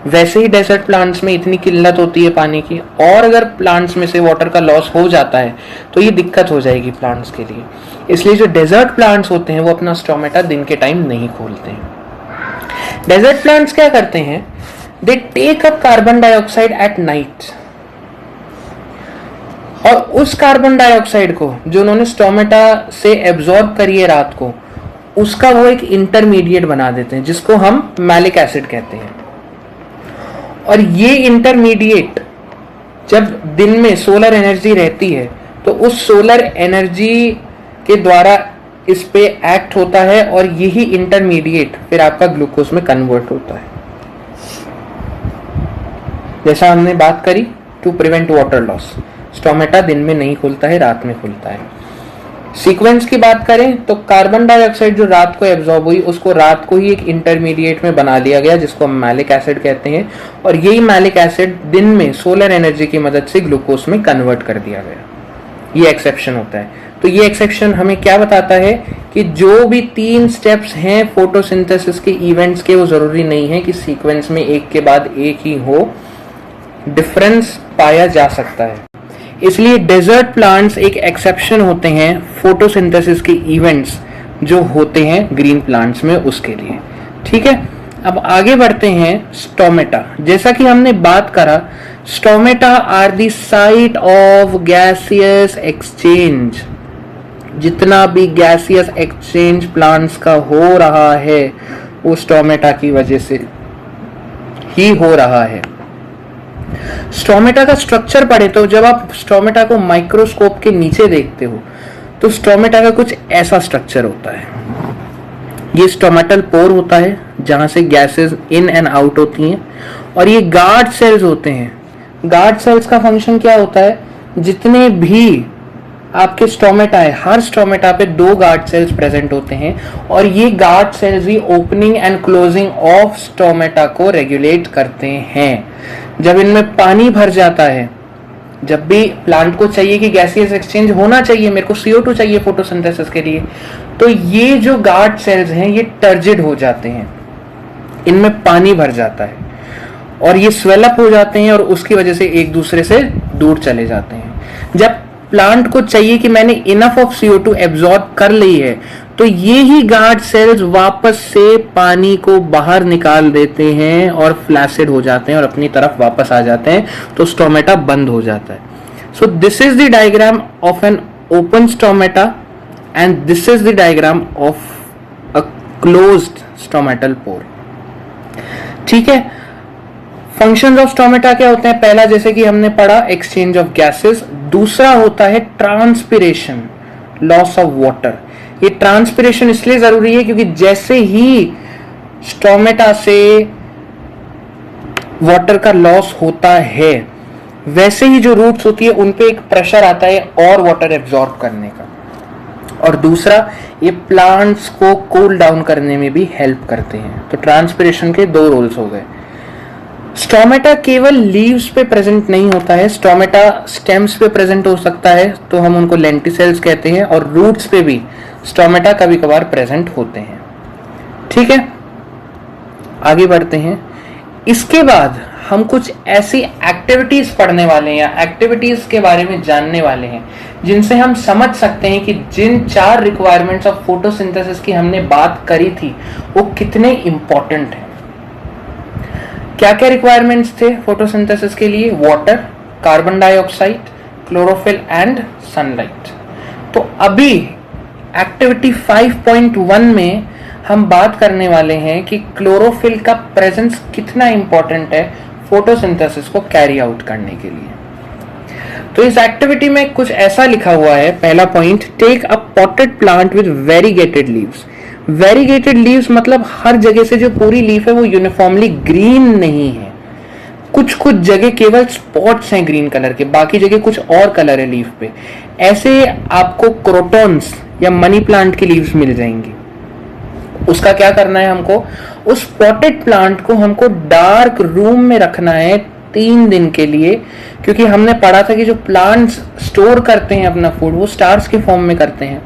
वैसे ही डेजर्ट प्लांट्स में इतनी किल्लत होती है पानी की, और अगर प्लांट्स में से वाटर का लॉस हो जाता है तो ये दिक्कत हो जाएगी प्लांट्स के लिए। इसलिए जो डेजर्ट प्लांट्स होते हैं वो अपना स्टोमेटा दिन के टाइम नहीं खोलते हैं। डेजर्ट प्लांट्स क्या करते हैं? They take up carbon dioxide at night, और उस कार्बन डाइऑक्साइड को जो उन्होंने स्टोमेटा से एब्जॉर्ब करी है रात को, उसका वो एक इंटरमीडिएट बना देते हैं जिसको हम मैलिक एसिड कहते हैं। और ये इंटरमीडिएट जब दिन में सोलर एनर्जी रहती है तो उस सोलर एनर्जी के द्वारा इस पे एक्ट होता है, और यही इंटरमीडिएट फिर आपका ग्लूकोज में कन्वर्ट होता है। जैसा हमने बात करी to prevent water loss, stomata दिन में नहीं खुलता है, रात में खुलता है। सीक्वेंस की बात करें तो कार्बन डाइऑक्साइड जो रात को एब्जॉर्ब हुई उसको रात को ही एक इंटरमीडिएट में बना लिया गया जिसको हम मैलिक एसिड कहते हैं, और यही मैलिक एसिड दिन में सोलर एनर्जी की मदद से ग्लूकोज में कन्वर्ट कर दिया गया। ये एक्सेप्शन होता है। तो ये एक्सेप्शन हमें क्या बताता है कि जो भी 3 स्टेप्स हैं फोटोसिंथेसिस के इवेंट्स के, वो जरूरी नहीं है कि सीक्वेंस में एक के बाद एक ही हो, डिफरेंस पाया जा सकता है। इसलिए डेजर्ट प्लांट्स एक एक्सेप्शन होते हैं फोटोसिंथेसिस के इवेंट्स जो होते हैं ग्रीन प्लांट्स में उसके लिए। ठीक है, अब आगे बढ़ते हैं स्टोमेटा। जैसा कि हमने बात करा, stomata are the site of gaseous exchange. जितना भी गैसियस एक्सचेंज प्लांट्स का हो रहा है वो स्टोमेटा की वजह से ही हो रहा है। स्टोमेटा का स्ट्रक्चर पढ़े तो जब आप स्टोमेटा को माइक्रोस्कोप के नीचे देखते हो तो स्टोमेटा का कुछ ऐसा स्ट्रक्चर होता है। ये स्टोमेटल पोर होता है जहां से गैसेस इन एंड आउट होती हैं, और ये गार्ड सेल्स होते हैं। गार्ड सेल्स का फंक्शन क्या होता है, जितने भी आपके स्टोमेटा है, हर स्टोमेटा पे 2 गार्ड सेल्स प्रेजेंट होते हैं, और ये guard cells he opening and closing of stomata को रेगुलेट करते हैं। जब इनमें पानी भर जाता है, जब भी प्लांट को चाहिए कि गैसियस एक्सचेंज होना चाहिए, मेरे को CO2 चाहिए फोटोसिंथेसिस के लिए, तो ये जो गार्ड सेल्स हैं ये टर्जिड हो जाते हैं, इनमें पानी भर जाता है और ये स्वेलअप हो जाते हैं और उसकी वजह से एक दूसरे से दूर चले जाते हैं। जब प्लांट को चाहिए कि मैंने इनफ ऑफ CO2 एब्जॉर्ब कर ली है, तो ये ही गार्ड सेल्स वापस से पानी को बाहर निकाल देते हैं और फ्लैसिड हो जाते हैं और अपनी तरफ वापस आ जाते हैं, तो स्टोमेटा बंद हो जाता है। So this is the diagram of an open stomata and this is the diagram of a closed stomatal pore. ठीक है, फंक्शंस ऑफ स्टोमेटा क्या होते हैं? पहला, जैसे कि हमने पढ़ा, एक्सचेंज ऑफ गैसेस। दूसरा होता है ट्रांसपिरेशन, लॉस ऑफ वाटर। ये ट्रांसपिरेशन इसलिए जरूरी है क्योंकि जैसे ही स्टोमेटा से वाटर का लॉस होता है, वैसे ही जो रूट्स होती है उन पे एक प्रेशर आता है और वाटर एब्जॉर्ब करने का। और दूसरा, ये प्लांट्स को कूल डाउन करने में भी हेल्प करते हैं। तो ट्रांसपिरेशन के 2 रोल्स हो गए। स्टोमेटा केवल लीव्स पे प्रेजेंट नहीं होता है, स्टोमेटा स्टेम्स पे प्रेजेंट हो सकता है, तो हम उनको लेंटिसेल्स कहते हैं, और रूट्स पे भी स्टोमेटा कभी कभार प्रेजेंट होते हैं। ठीक है, आगे बढ़ते हैं। इसके बाद हम कुछ ऐसी एक्टिविटीज पढ़ने वाले हैं या एक्टिविटीज के बारे में जानने वाले हैं जिनसे हम समझ सकते हैं कि जिन 4 रिक्वायरमेंट्स ऑफ फोटोसिंथेसिस की हमने बात करी थी वो कितने इंपॉर्टेंट हैं। क्या क्या रिक्वायरमेंट्स थे फोटोसिंथेसिस के लिए? Water, carbon dioxide, chlorophyll and sunlight. तो अभी एक्टिविटी 5.1 में हम बात करने वाले हैं कि क्लोरोफिल का प्रेजेंस कितना इंपॉर्टेंट है फोटोसिंथेसिस को कैरी आउट करने के लिए। तो इस एक्टिविटी में कुछ ऐसा लिखा हुआ है। पहला point, take a potted plant with variegated leaves. Variegated leaves मतलब हर जगह से जो पूरी लीफ है वो यूनिफॉर्मली ग्रीन नहीं है, कुछ कुछ जगह केवल स्पॉट्स हैं ग्रीन कलर के, बाकी जगह कुछ और कलर है लीफ पे। ऐसे आपको क्रोटॉन्स या मनी प्लांट की लीव्स मिल जाएंगी। उसका क्या करना है हमको? उस पॉटेड प्लांट को हमको डार्क रूम में रखना है 3 दिन के लिए, क्योंकि हमने पढ़ा था कि जो प्लांट्स स्टोर करते हैं अपना फूड वो स्टार्च के फॉर्म में करते हैं।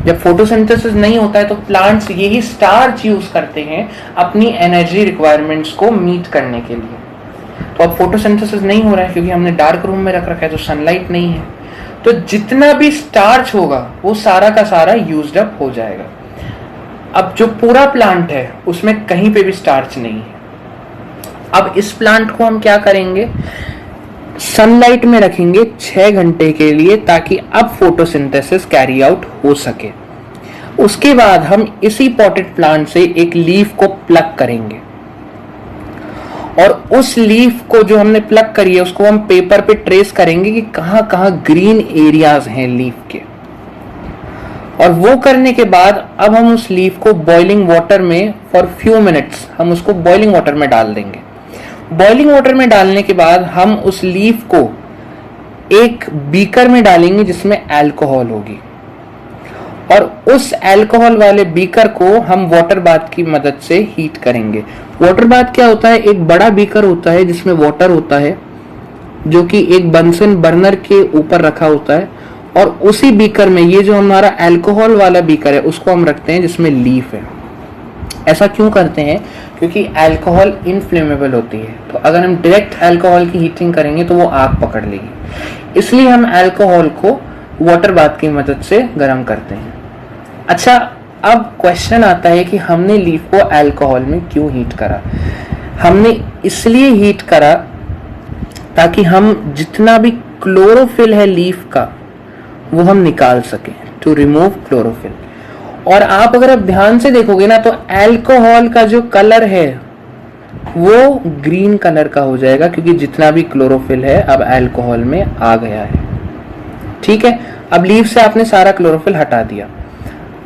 जब फोटोसिंथेसिस नहीं होता है तो प्लांट्स यही स्टार्च यूज करते हैं अपनी एनर्जी रिक्वायरमेंट्स को मीट करने के लिए। तो अब फोटोसिंथेसिस नहीं हो रहा है क्योंकि हमने डार्क रूम में रख रखा है, तो सनलाइट नहीं है, तो जितना भी स्टार्च होगा वो सारा का सारा यूज्ड अप हो जाएगा। अब जो पूरा प्लांट है उसमें कहीं पे भी स्टार्च नहीं है। अब इस प्लांट को हम क्या करेंगे? सनलाइट में रखेंगे 6 घंटे के लिए, ताकि अब फोटोसिंथेसिस कैरी आउट हो सके। उसके बाद हम इसी पॉटेड प्लांट से एक लीफ को प्लग करेंगे, और उस लीफ को जो हमने प्लग करी है उसको हम पेपर पे ट्रेस करेंगे कि कहां कहां ग्रीन एरियाज हैं लीफ के। और वो करने के बाद अब हम उस लीफ को बॉइलिंग वाटर में फॉर फ्यू मिनट्स हम उसको बॉइलिंग वाटर में डाल देंगे। बॉइलिंग वाटर में डालने के बाद हम उस लीफ को एक बीकर में डालेंगे जिसमें अल्कोहल होगी, और उस अल्कोहल वाले बीकर को हम वाटर बाथ की मदद से हीट करेंगे। वाटर बाथ क्या होता है? एक बड़ा बीकर होता है जिसमें वाटर होता है, जो कि एक बंसन बर्नर के ऊपर रखा होता है, और उसी बीकर में ये जो हमारा अल्कोहल वाला बीकर है उसको हम रखते हैं जिसमें लीफ है। ऐसा क्यों करते हैं? क्योंकि अल्कोहल इनफ्लेमेबल होती है, तो अगर हम डायरेक्ट अल्कोहल की हीटिंग करेंगे तो वो आग पकड़ लेगी, इसलिए हम अल्कोहल को वाटर बाथ की मदद से गर्म करते हैं। अच्छा, अब क्वेश्चन आता है कि हमने लीफ को अल्कोहल में क्यों हीट करा। हमने इसलिए हीट करा ताकि हम जितना भी क्लोरोफिल है लीफ का वो हम निकाल सकें, टू रिमूव क्लोरोफिल। और आप अगर अब ध्यान से देखोगे ना तो अल्कोहल का जो कलर है वो ग्रीन कलर का हो जाएगा, क्योंकि जितना भी क्लोरोफिल है अब अल्कोहल में आ गया है। ठीक है, अब लीफ से आपने सारा क्लोरोफिल हटा दिया।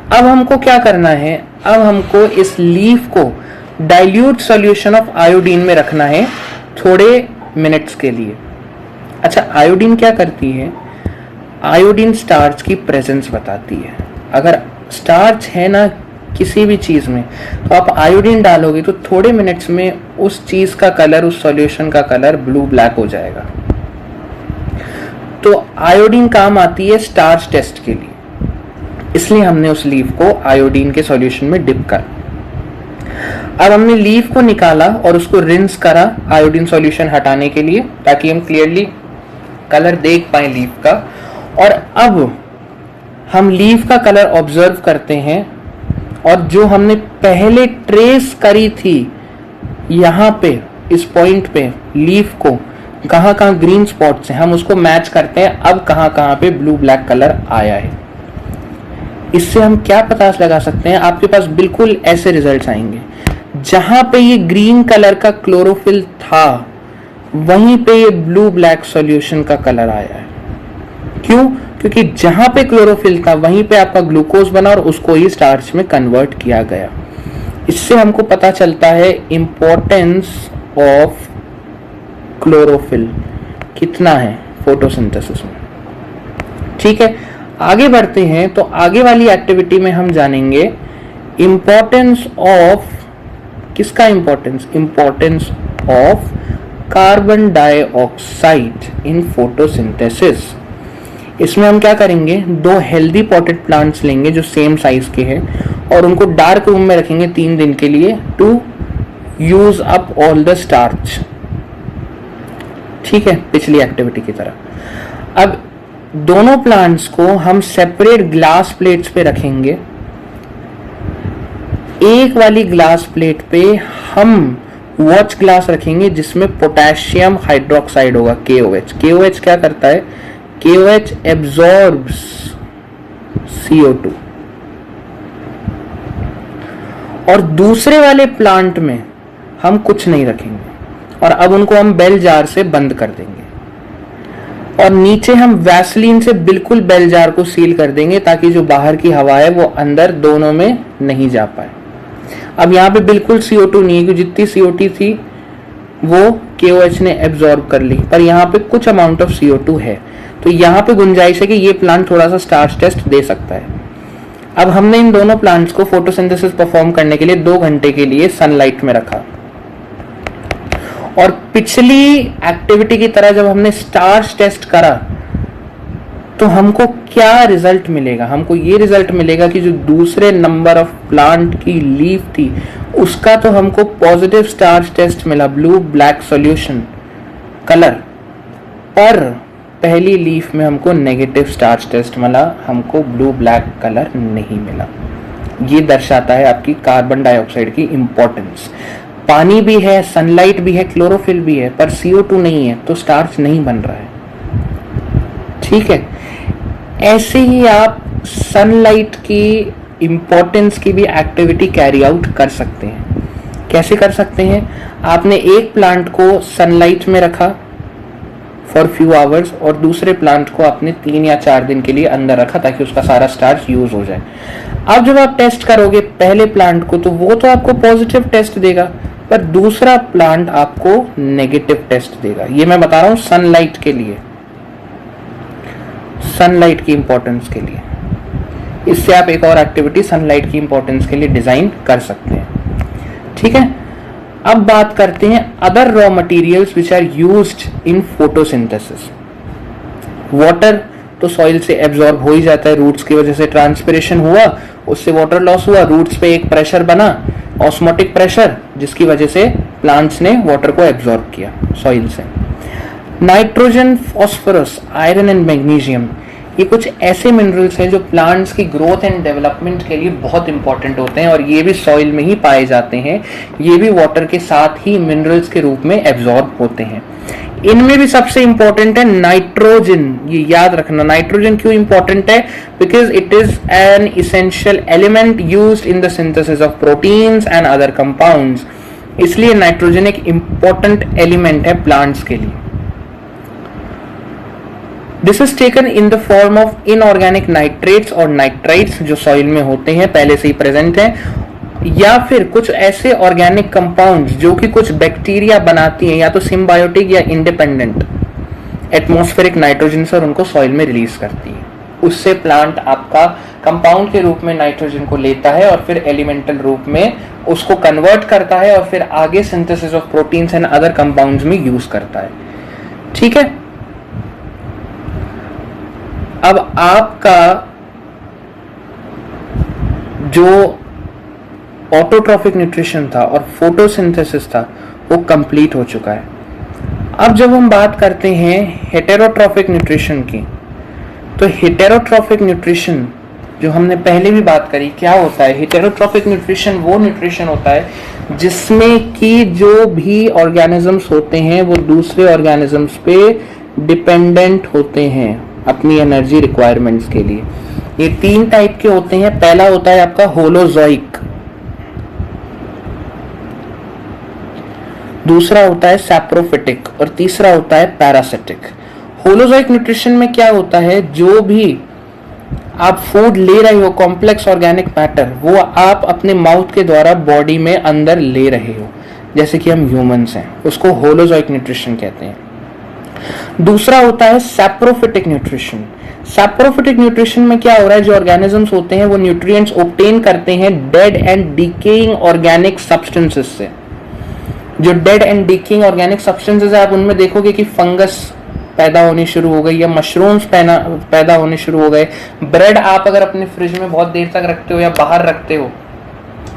अब हमको क्या करना है, अब हमको इस लीफ को डाइल्यूट सॉल्यूशन ऑफ आयोडीन में रखना है थोड़े मिनट्स के लिए। अच्छा, आयोडीन क्या करती है? आयोडीन स्टार्च की प्रेजेंस बताती है। अगर स्टार्च है ना किसी भी चीज में तो आप आयोडीन डालोगे तो थोड़े मिनट्स में उस चीज का कलर, उस सॉल्यूशन का कलर ब्लू ब्लैक हो जाएगा। तो आयोडीन काम आती है स्टार्च टेस्ट के लिए, इसलिए हमने उस लीफ को आयोडीन के सॉल्यूशन में डिप कर। अब हमने लीफ को निकाला और उसको रिंस करा आयोडीन सॉल्यूशन हटाने के लिए, ताकि हम क्लियरली कलर देख पाए लीफ का। और अब हम लीफ का कलर ऑब्जर्व करते हैं, और जो हमने पहले ट्रेस करी थी यहाँ पे इस पॉइंट पे लीफ को कहाँ कहाँ ग्रीन स्पॉट्स हैं, हम उसको मैच करते हैं अब कहाँ कहाँ पे ब्लू ब्लैक कलर आया है। इससे हम क्या पता लगा सकते हैं, आपके पास बिल्कुल ऐसे रिजल्ट्स आएंगे। जहां पे ये ग्रीन कलर का क्लोरोफिल था वहीं पे ये ब्लू ब्लैक सॉल्यूशन का कलर आया है। क्यों? क्योंकि जहां पे क्लोरोफिल था वहीं पे आपका ग्लूकोज बना और उसको ही स्टार्च में कन्वर्ट किया गया। इससे हमको पता चलता है इंपॉर्टेंस ऑफ क्लोरोफिल कितना है फोटोसिंथेसिस में। ठीक है, आगे बढ़ते हैं। तो आगे वाली एक्टिविटी में हम जानेंगे इंपॉर्टेंस ऑफ किसका importance, importance of carbon dioxide in photosynthesis. इसमें हम क्या करेंगे, दो हेल्दी पॉटेड प्लांट्स लेंगे जो सेम साइज के हैं और उनको डार्क रूम में रखेंगे 3 दिन के लिए to use up all the starch. ठीक है, पिछली एक्टिविटी की तरह। अब दोनों प्लांट्स को हम सेपरेट ग्लास प्लेट्स पे रखेंगे। एक वाली ग्लास प्लेट पे हम वॉच ग्लास रखेंगे जिसमें पोटेशियम हाइड्रोक्साइड होगा, KOH। KOH क्या करता है, KOH एब्जॉर्ब्स CO2। और दूसरे वाले प्लांट में हम कुछ नहीं रखेंगे और अब उनको हम बेल जार से बंद कर देंगे और नीचे हम वैसलीन से बिल्कुल बेल जार को सील कर देंगे ताकि जो बाहर की हवा है वो अंदर दोनों में नहीं जा पाए। अब यहाँ पे बिल्कुल CO2 नहीं है क्योंकि जितनी CO2 थी वो KOH ने एब्जॉर्ब कर ली, पर यहाँ पे कुछ अमाउंट ऑफ CO2 है, तो यहाँ पे गुंजाइश है कि ये प्लांट थोड़ा सा स्टार्च टेस्ट दे सकता है। अब हमने इन दोनों प्लांट्स को फोटोसिंथेसिस परफॉर्म करने के लिए 2 घंटे के लिए सनलाइट में रखा। और पिछली एक्टिविटी की तरह जब हमने स्टार्च टेस्ट करा तो हमको क्या रिजल्ट मिलेगा, हमको ये रिजल्ट मिलेगा कि जो दूसरे नंबर ऑफ प्लांट की लीफ थी उसका तो हमको पॉजिटिव स्टार्च टेस्ट मिला, ब्लू ब्लैक सॉल्यूशन कलर, पर पहली लीफ में हमको नेगेटिव स्टार्च टेस्ट मिला, हमको ब्लू ब्लैक कलर नहीं मिला। ये दर्शाता है आपकी कार्बन डाइऑक्साइड की इंपॉर्टेंस। पानी भी है, सनलाइट भी है, क्लोरोफिल भी है, पर CO2 नहीं है तो स्टार्च नहीं बन रहा है। ठीक है, ऐसे ही आप सनलाइट की इंपॉर्टेंस की भी एक्टिविटी कैरी आउट कर सकते हैं। कैसे कर सकते हैं, आपने एक प्लांट को सनलाइट में रखा फॉर फ्यू आवर्स और दूसरे प्लांट को आपने 3 या 4 दिन के लिए अंदर रखा ताकि उसका सारा स्टार्च यूज हो जाए। अब जब आप टेस्ट करोगे पहले प्लांट को तो वो तो आपको पॉजिटिव टेस्ट देगा, पर दूसरा प्लांट आपको नेगेटिव टेस्ट देगा। ये मैं बता रहा हूं सनलाइट के लिए, सनलाइट की इंपॉर्टेंस के लिए। इससे आप एक और एक्टिविटी सनलाइट की इंपॉर्टेंस के लिए डिजाइन कर सकते हैं। ठीक है, अब बात करते हैं other raw materials which are used in photosynthesis. Water तो सॉइल से एब्जॉर्ब हो ही जाता है, रूट्स की वजह से ट्रांसपिरेशन हुआ, उससे वाटर लॉस हुआ, रूट्स पे एक प्रेशर बना, ऑस्मोटिक प्रेशर, जिसकी वजह से प्लांट्स ने वाटर को एब्जॉर्ब किया सॉइल से। Nitrogen, phosphorus, iron and magnesium, ये कुछ ऐसे मिनरल्स हैं जो प्लांट्स की ग्रोथ एंड डेवलपमेंट के लिए बहुत इंपॉर्टेंट होते हैं और ये भी सॉइल में ही पाए जाते हैं। ये भी वाटर के साथ ही मिनरल्स के रूप में एब्जॉर्ब होते हैं। इनमें भी सबसे इंपॉर्टेंट है नाइट्रोजन। ये याद रखना, नाइट्रोजन क्यों इंपॉर्टेंट है? Because it is an essential element used in the synthesis of proteins and other compounds. इसलिए नाइट्रोजन एक इंपॉर्टेंट एलिमेंट है प्लांट्स के लिए। This is taken in the form of inorganic nitrates और नाइट्राइट्स जो soil में होते हैं, पहले से ही प्रेजेंट है, या फिर कुछ ऐसे ऑर्गेनिक कंपाउंड्स जो कि कुछ बैक्टीरिया बनाती हैं, या तो सिम्बायोटिक या इंडिपेंडेंट एटमॉस्फेरिक नाइट्रोजन से, और उनको सॉइल में रिलीज करती है। उससे प्लांट आपका कंपाउंड के रूप में नाइट्रोजन को लेता है और फिर एलिमेंटल रूप में उसको कन्वर्ट करता है और फिर आगे synthesis of proteins and other compounds में यूज करता है। ठीक है, अब आपका जो ऑटोट्रॉफिक न्यूट्रिशन था और फोटोसिंथेसिस था वो कंप्लीट हो चुका है। अब जब हम बात करते हैं हेटेरोट्रॉफिक न्यूट्रिशन की, तो हेटेरोट्रॉफिक न्यूट्रिशन जो हमने पहले भी बात करी, क्या होता है? हेटेरोट्रॉफिक न्यूट्रिशन वो न्यूट्रिशन होता है जिसमें कि जो भी ऑर्गेनिजम्स होते हैं वो दूसरे ऑर्गेनिजम्स पे डिपेंडेंट होते हैं अपनी एनर्जी रिक्वायरमेंट्स के लिए। ये 3 टाइप के होते हैं। पहला होता है आपका होलोजोइक, दूसरा होता है सैप्रोफिटिक और तीसरा होता है पैरासिटिक। होलोजोइक न्यूट्रिशन में क्या होता है? जो भी आप फूड ले रहे हो, कॉम्प्लेक्स ऑर्गेनिक मैटर, वो आप अपने माउथ के द्वारा बॉडी में अंदर ले रहे हो, जैसे कि हम ह्यूमंस हैं, उसको होलोजोइक न्यूट्रिशन कहते हैं। दूसरा होता है सैप्रोफिटिक न्यूट्रिशन। सैप्रोफिटिक न्यूट्रिशन में क्या हो रहा है? जो ऑर्गेनिजम्स होते हैं वो न्यूट्रिएंट्स ऑब्टेन करते हैं dead and decaying organic substances से। जो dead and decaying organic substances है, आप उनमें देखोगे कि फंगस पैदा होनी शुरू हो गई या मशरूम्स पैदा होने शुरू हो गए। ब्रेड आप अगर अपने फ्रिज में बहुत देर तक रखते हो या बाहर रखते हो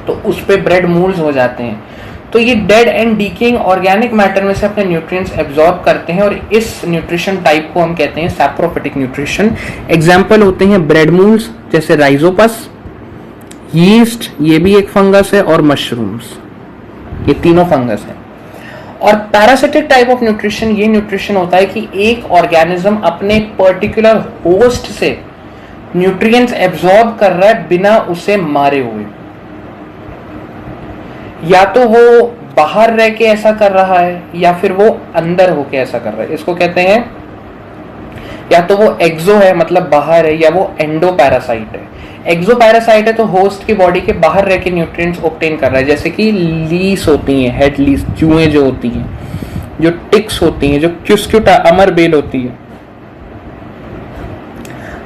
तो उस पे ब्रेड मूल्स हो जाते हैं। तो ये dead and decaying organic matter में से अपने न्यूट्रिएंट्स एब्जॉर्ब करते हैं और इस न्यूट्रिशन टाइप को हम कहते हैं सैप्रोफिटिक न्यूट्रिशन। एग्जाम्पल होते हैं ब्रेड मूल्स, जैसे राइजोपस, यीस्ट, ये भी एक फंगस है, और मशरूम्स, ये तीनों फंगस है। और पैरासिटिक टाइप ऑफ न्यूट्रिशन, ये न्यूट्रिशन होता है कि एक ऑर्गेनिज्म अपने पर्टिकुलर होस्ट से न्यूट्रिएंट्स एब्जॉर्ब कर रहा है बिना उसे मारे हुए। या तो वो बाहर रह के ऐसा कर रहा है या फिर वो अंदर होके ऐसा कर रहा है। इसको कहते हैं या तो वो एक्सो है, मतलब बाहर है, या वो एंडो पैरासाइट है। एक्सो पैरासाइट है तो होस्ट की बॉडी के बाहर रह के न्यूट्रिएंट्स ऑब्टेन कर रहा है, जैसे कि लीस होती हैं, हेड लीस, चूहे जो होती हैं, जो टिक्स होती हैं, जो क्यूस्क्यूटा अमर बेल होती है,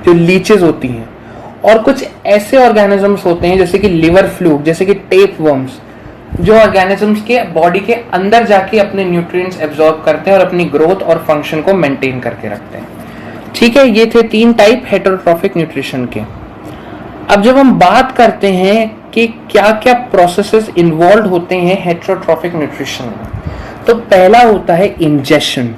जो लीचेस होती हैं, और कुछ ऐसे ऑर्गेनिजम्स होते हैं जैसे कि लिवर फ्लूक, जैसे कि टेप वर्म्स, जो ऑर्गेनिजम्स के बॉडी के अंदर जाके अपने न्यूट्रिएंट्स एब्जॉर्ब करते हैं और अपनी ग्रोथ और फंक्शन को मेंटेन करके रखते हैं। ठीक है, ये थे 3 टाइप हेटेरोट्रॉफिक न्यूट्रिशन के। अब जब हम बात करते हैं कि क्या क्या प्रोसेसेस इन्वॉल्व होते हैं हेटेरोट्रॉफिक न्यूट्रिशन में, तो पहला होता है इंजेशन।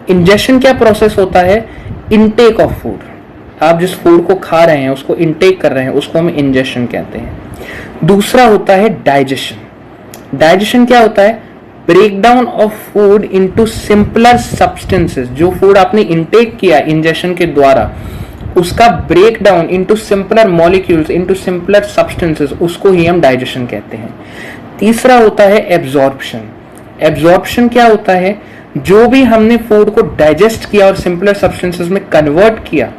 इंजेशन क्या प्रोसेस होता है? Intake of food. आप जिस फूड को खा रहे हैं, उसको इनटेक कर रहे हैं, उसको हम इंजेशन कहते हैं। दूसरा होता है डाइजेशन। डाइजेशन क्या होता है? Breakdown of food into simpler substances. जो फूड आपने इनटेक किया इंजेशन के द्वारा, उसका breakdown into simpler molecules, into simpler substances, उसको ही हम डाइजेशन कहते हैं। तीसरा होता है एब्जॉर्प्शन। एब्जॉर्प्शन क्या होता है? जो भी हमने फूड को डाइजेस्ट किया और सिंपलर सब्सटेंसेस में कन्वर्ट किया,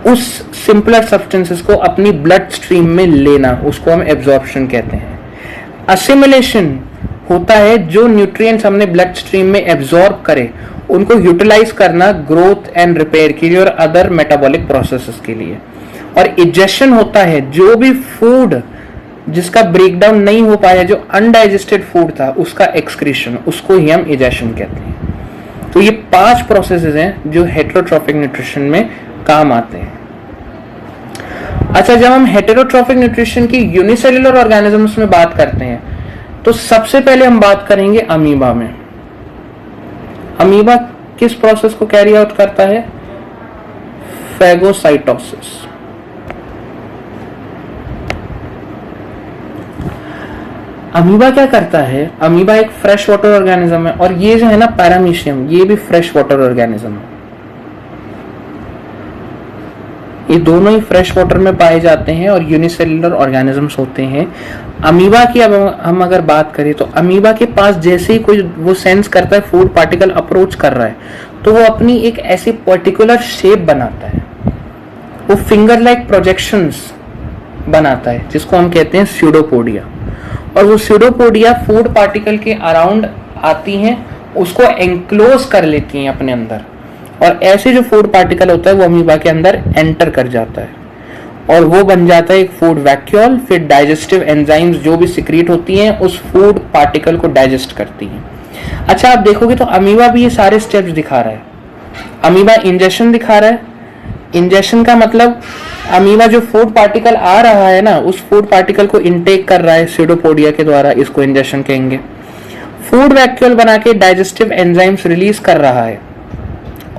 उस सिंपलर सब्सटेंसेस को अपनी ब्लड स्ट्रीम में लेना, उसको हम एब्जॉर्प्शन कहते हैं। असिमिलेशन होता है जो न्यूट्रिएंट्स हमने ब्लड स्ट्रीम में एब्जॉर्ब करे उनको यूटिलाइज करना ग्रोथ एंड रिपेयर के लिए और अदर मेटाबॉलिक प्रोसेसेस के लिए। और इजेशन होता है जो भी फूड जिसका ब्रेकडाउन नहीं हो पाया, जो अनडाइजेस्टेड फूड था, उसका एक्सक्रीशन, उसको ही हम इजेशन कहते हैं। तो ये 5 प्रोसेसेस हैं जो हेटेरोट्रॉफिक न्यूट्रिशन में काम आते हैं। अच्छा, जब हम हेटेरोट्रॉफिक न्यूट्रिशन की यूनिसेल्युलर ऑर्गेनिजम्स में बात करते हैं तो सबसे पहले हम बात करेंगे अमीबा में। अमीबा किस प्रोसेस को कैरी आउट करता है? फेगोसाइटोसिस। अमीबा क्या करता है? अमीबा एक फ्रेश वाटर ऑर्गेनिज्म है, और ये जो है ना पैरामीशियम, ये भी फ्रेश वाटर ऑर्गेनिज्म है। ये दोनों ही फ्रेश वाटर में पाए जाते हैं और यूनिसेलुलर ऑर्गेनिजम्स होते हैं। अमीबा की अब हम अगर बात करें तो अमीबा के पास जैसे ही कोई वो सेंस करता है फूड पार्टिकल अप्रोच कर रहा है, तो वो अपनी एक ऐसी पर्टिकुलर शेप बनाता है, वो फिंगर लाइक प्रोजेक्शंस बनाता है, जिसको हम कहते हैं स्यूडोपोडिया। और वो स्यूडोपोडिया फूड पार्टिकल के अराउंड आती हैं, उसको एंक्लोज कर लेती हैं अपने अंदर, और ऐसे जो फूड पार्टिकल होता है वो अमीबा के अंदर एंटर कर जाता है और वो बन जाता है एक फूड वैक्यूल। फिर डाइजेस्टिव एंजाइम्स जो भी सिक्रीट होती हैं उस फूड पार्टिकल को डाइजेस्ट करती हैं। अच्छा, आप देखोगे तो अमीबा भी ये सारे स्टेप्स दिखा रहा है। अमीबा इंजेक्शन दिखा रहा है। इंजेक्शन का मतलब अमीबा जो फूड पार्टिकल आ रहा है ना, उस फूड पार्टिकल को इनटेक कर रहा है स्यूडोपोडिया के द्वारा, इसको इंजेक्शन कहेंगे। फूड वैक्यूल बना के डाइजेस्टिव एंजाइम्स रिलीज कर रहा है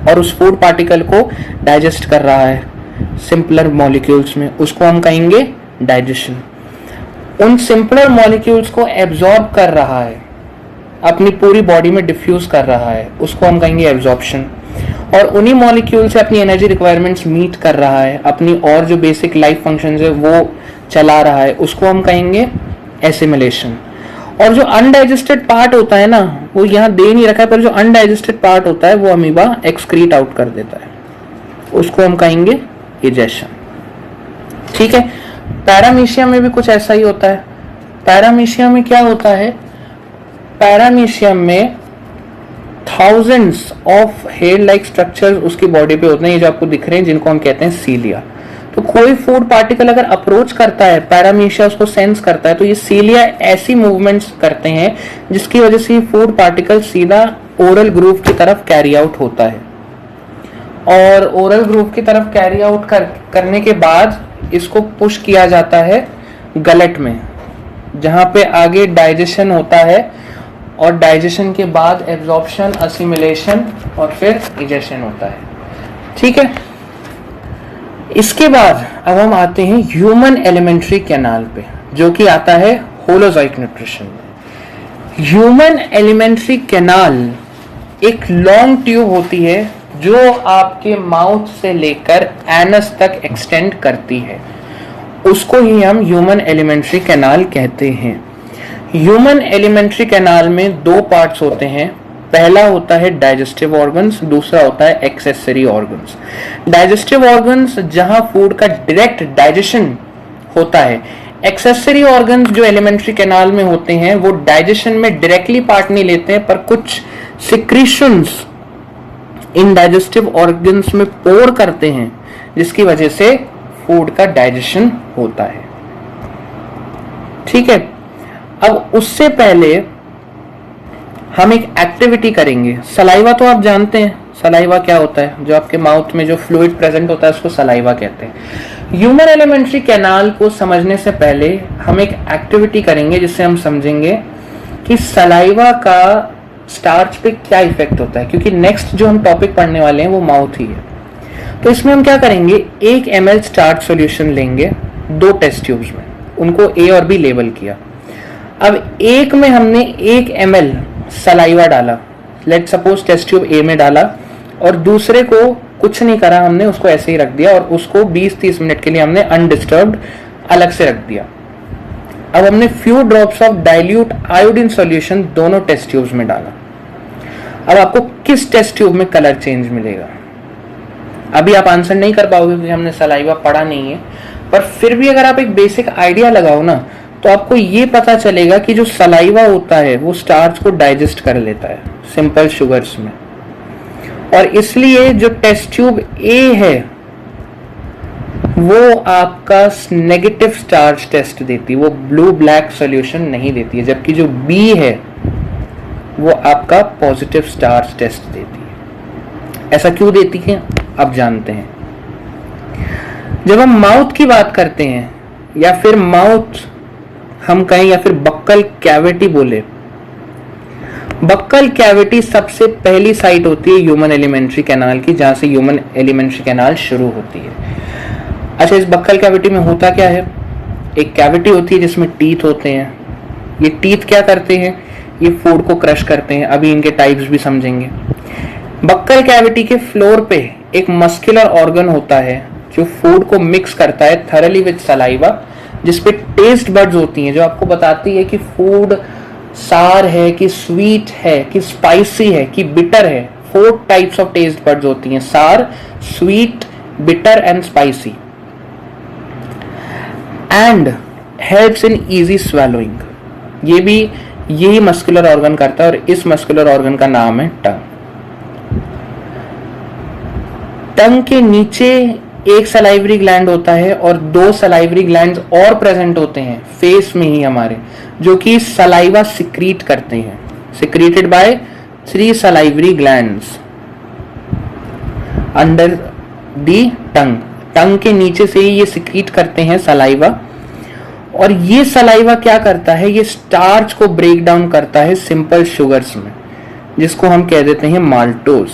और उस फूड पार्टिकल को डाइजेस्ट कर रहा है सिंपलर मॉलिक्यूल्स में, उसको हम कहेंगे डाइजेशन। उन सिंपलर मॉलिक्यूल्स को एब्जॉर्ब कर रहा है, अपनी पूरी बॉडी में डिफ्यूज कर रहा है, उसको हम कहेंगे एब्जॉर्प्शन। और उन्हीं मॉलिक्यूल से अपनी एनर्जी रिक्वायरमेंट्स मीट कर रहा है, अपनी और जो बेसिक लाइफ फंक्शंस है वो चला रहा है, उसको हम कहेंगे एसिमिलेशन। और जो अनडाइजेस्टेड पार्ट होता है ना, वो यहाँ दे नहीं रखा है, पर जो अनडाइजेस्टेड पार्ट होता है वो अमीबा एक्सक्रीट आउट कर देता है, उसको हम कहेंगे इजेशन। ठीक है। पैरामीशिया में भी कुछ ऐसा ही होता है। पैरामीशिया में क्या होता है? पैरामीशियम में thousands of hair like structures उसकी बॉडी पे होते हैं, ये जो आपको दिख रहे हैं, जिनको हम कहते हैं सीलिया। तो कोई फूड पार्टिकल अगर अप्रोच करता है, पैरामीशिया उसको सेंस करता है, तो ये सीलिया ऐसी मूवमेंट्स करते हैं जिसकी वजह से फूड पार्टिकल सीधा ओरल ग्रूव की तरफ कैरी आउट होता है। और ओरल ग्रूव की तरफ कैरी आउट करने के बाद इसको पुश किया जाता है गलट में, जहां पे आगे डाइजेशन होता है, और डाइजेशन के बाद एब्जॉर्प्शन, असिमिलेशन और फिर इजेशन होता है। ठीक है। इसके बाद अब हम आते हैं ह्यूमन एलिमेंट्री कैनाल पे, जो कि आता है होलोजोइक न्यूट्रिशन में। ह्यूमन एलिमेंट्री कैनाल एक लॉन्ग ट्यूब होती है जो आपके माउथ से लेकर एनस तक एक्सटेंड करती है, उसको ही हम ह्यूमन एलिमेंट्री कैनाल कहते हैं। ह्यूमन एलिमेंट्री कैनाल में दो पार्ट्स होते हैं। पहला होता है डाइजेस्टिव ऑर्गन्स, दूसरा होता है एक्सेसरी ऑर्गन्स। डाइजेस्टिव ऑर्गन्स जहां फूड का डायरेक्ट डाइजेशन होता है। एक्सेसरी ऑर्गन्स जो एलिमेंट्री कैनाल में होते हैं वो डाइजेशन में डायरेक्टली पार्ट नहीं लेते हैं, पर कुछ सिक्रीशंस इन डाइजेस्टिव ऑर्गन्स में पोर करते हैं, जिसकी वजह से फूड का डाइजेशन होता है। ठीक है। अब उससे पहले हम एक एक्टिविटी करेंगे। सलाइवा तो आप जानते हैं, सलाइवा क्या होता है? जो आपके माउथ में जो फ्लूइड प्रेजेंट होता है उसको सलाइवा कहते हैं। ह्यूमन एलिमेंट्री कैनाल को समझने से पहले हम एक एक्टिविटी करेंगे जिससे हम समझेंगे कि सलाइवा का स्टार्च पे क्या इफेक्ट होता है, क्योंकि नेक्स्ट जो हम टॉपिक पढ़ने वाले हैं वो माउथ ही है। तो इसमें हम क्या करेंगे, 1 ml स्टार्च सॉल्यूशन लेंगे 2 टेस्ट ट्यूब्स में, उनको A और B लेबल किया। अब एक में हमने 1 ml सलाइवा डाला, let suppose test tube A में डाला, और दूसरे को कुछ नहीं करा, हमने उसको ऐसे ही रख दिया और उसको 20-30 मिनट के लिए हमने अनडिस्टर्ब्ड अलग से रख दिया। अब हमने few drops of dilute iodine solution दोनों टेस्ट ट्यूब्स में डाला। अब आपको किस टेस्ट ट्यूब में कलर चेंज मिलेगा? अभी आप आंसर नहीं कर पाओगे क्योंकि हमने सलाइवा पढ़ा नहीं है, पर फिर भी अगर आप एक बेसिक आइडिया लगाओ ना, तो आपको ये पता चलेगा कि जो सलाइवा होता है वो स्टार्च को डाइजेस्ट कर लेता है सिंपल शुगर्स में, और इसलिए जो टेस्ट ट्यूब ए है वो आपका नेगेटिव स्टार्च टेस्ट देती है, वो ब्लू ब्लैक सॉल्यूशन नहीं देती है, जबकि जो बी है वो आपका पॉजिटिव स्टार्च टेस्ट देती है। ऐसा क्यों देती है अब जानते हैं। जब हम माउथ की बात करते हैं, या फिर माउथ हम कहें, या फिर बक्कल कैविटी बोले, बक्कल कैविटी सबसे पहली साइट होती है ह्यूमन एलिमेंट्री कैनाल की, जहां से ह्यूमन एलिमेंट्री कैनाल शुरू होती है। अच्छा, इस बक्कल कैविटी में होता क्या है? एक कैविटी होती है जिसमें टीथ होते हैं। ये टीथ क्या करते हैं? ये फूड को क्रश करते हैं। अभी इनके टाइप्स भी समझेंगे। बक्कल कैविटी के फ्लोर पे एक मस्कुलर ऑर्गन होता है जो फूड को मिक्स करता है थरली विद सलाइवा, जिसपे टेस्ट बड्स होती हैं जो आपको बताती है कि फूड सार है कि स्वीट है कि स्पाइसी है कि बिटर है। 4 टाइप्स ऑफ टेस्ट बड्स होती हैं, सार, sweet, bitter and spicy. And helps in easy swallowing. ये भी यही मस्कुलर ऑर्गन करता है और इस मस्कुलर ऑर्गन का नाम है टंग। टंग के नीचे एक सलाइवरी ग्लैंड होता है और 2 सलाइवरी ग्लैंड्स और प्रेजेंट होते हैं फेस में ही हमारे, जो कि सलाइवा सिक्रीट करते हैं, secreted by 3 salivary glands under the tongue. Tongue के नीचे से ही ये सिक्रीट करते हैं सलाइवा, और ये सलाइवा क्या करता है? ये स्टार्च को ब्रेक डाउन करता है सिंपल शुगर्स में, जिसको हम कह देते हैं माल्टोज।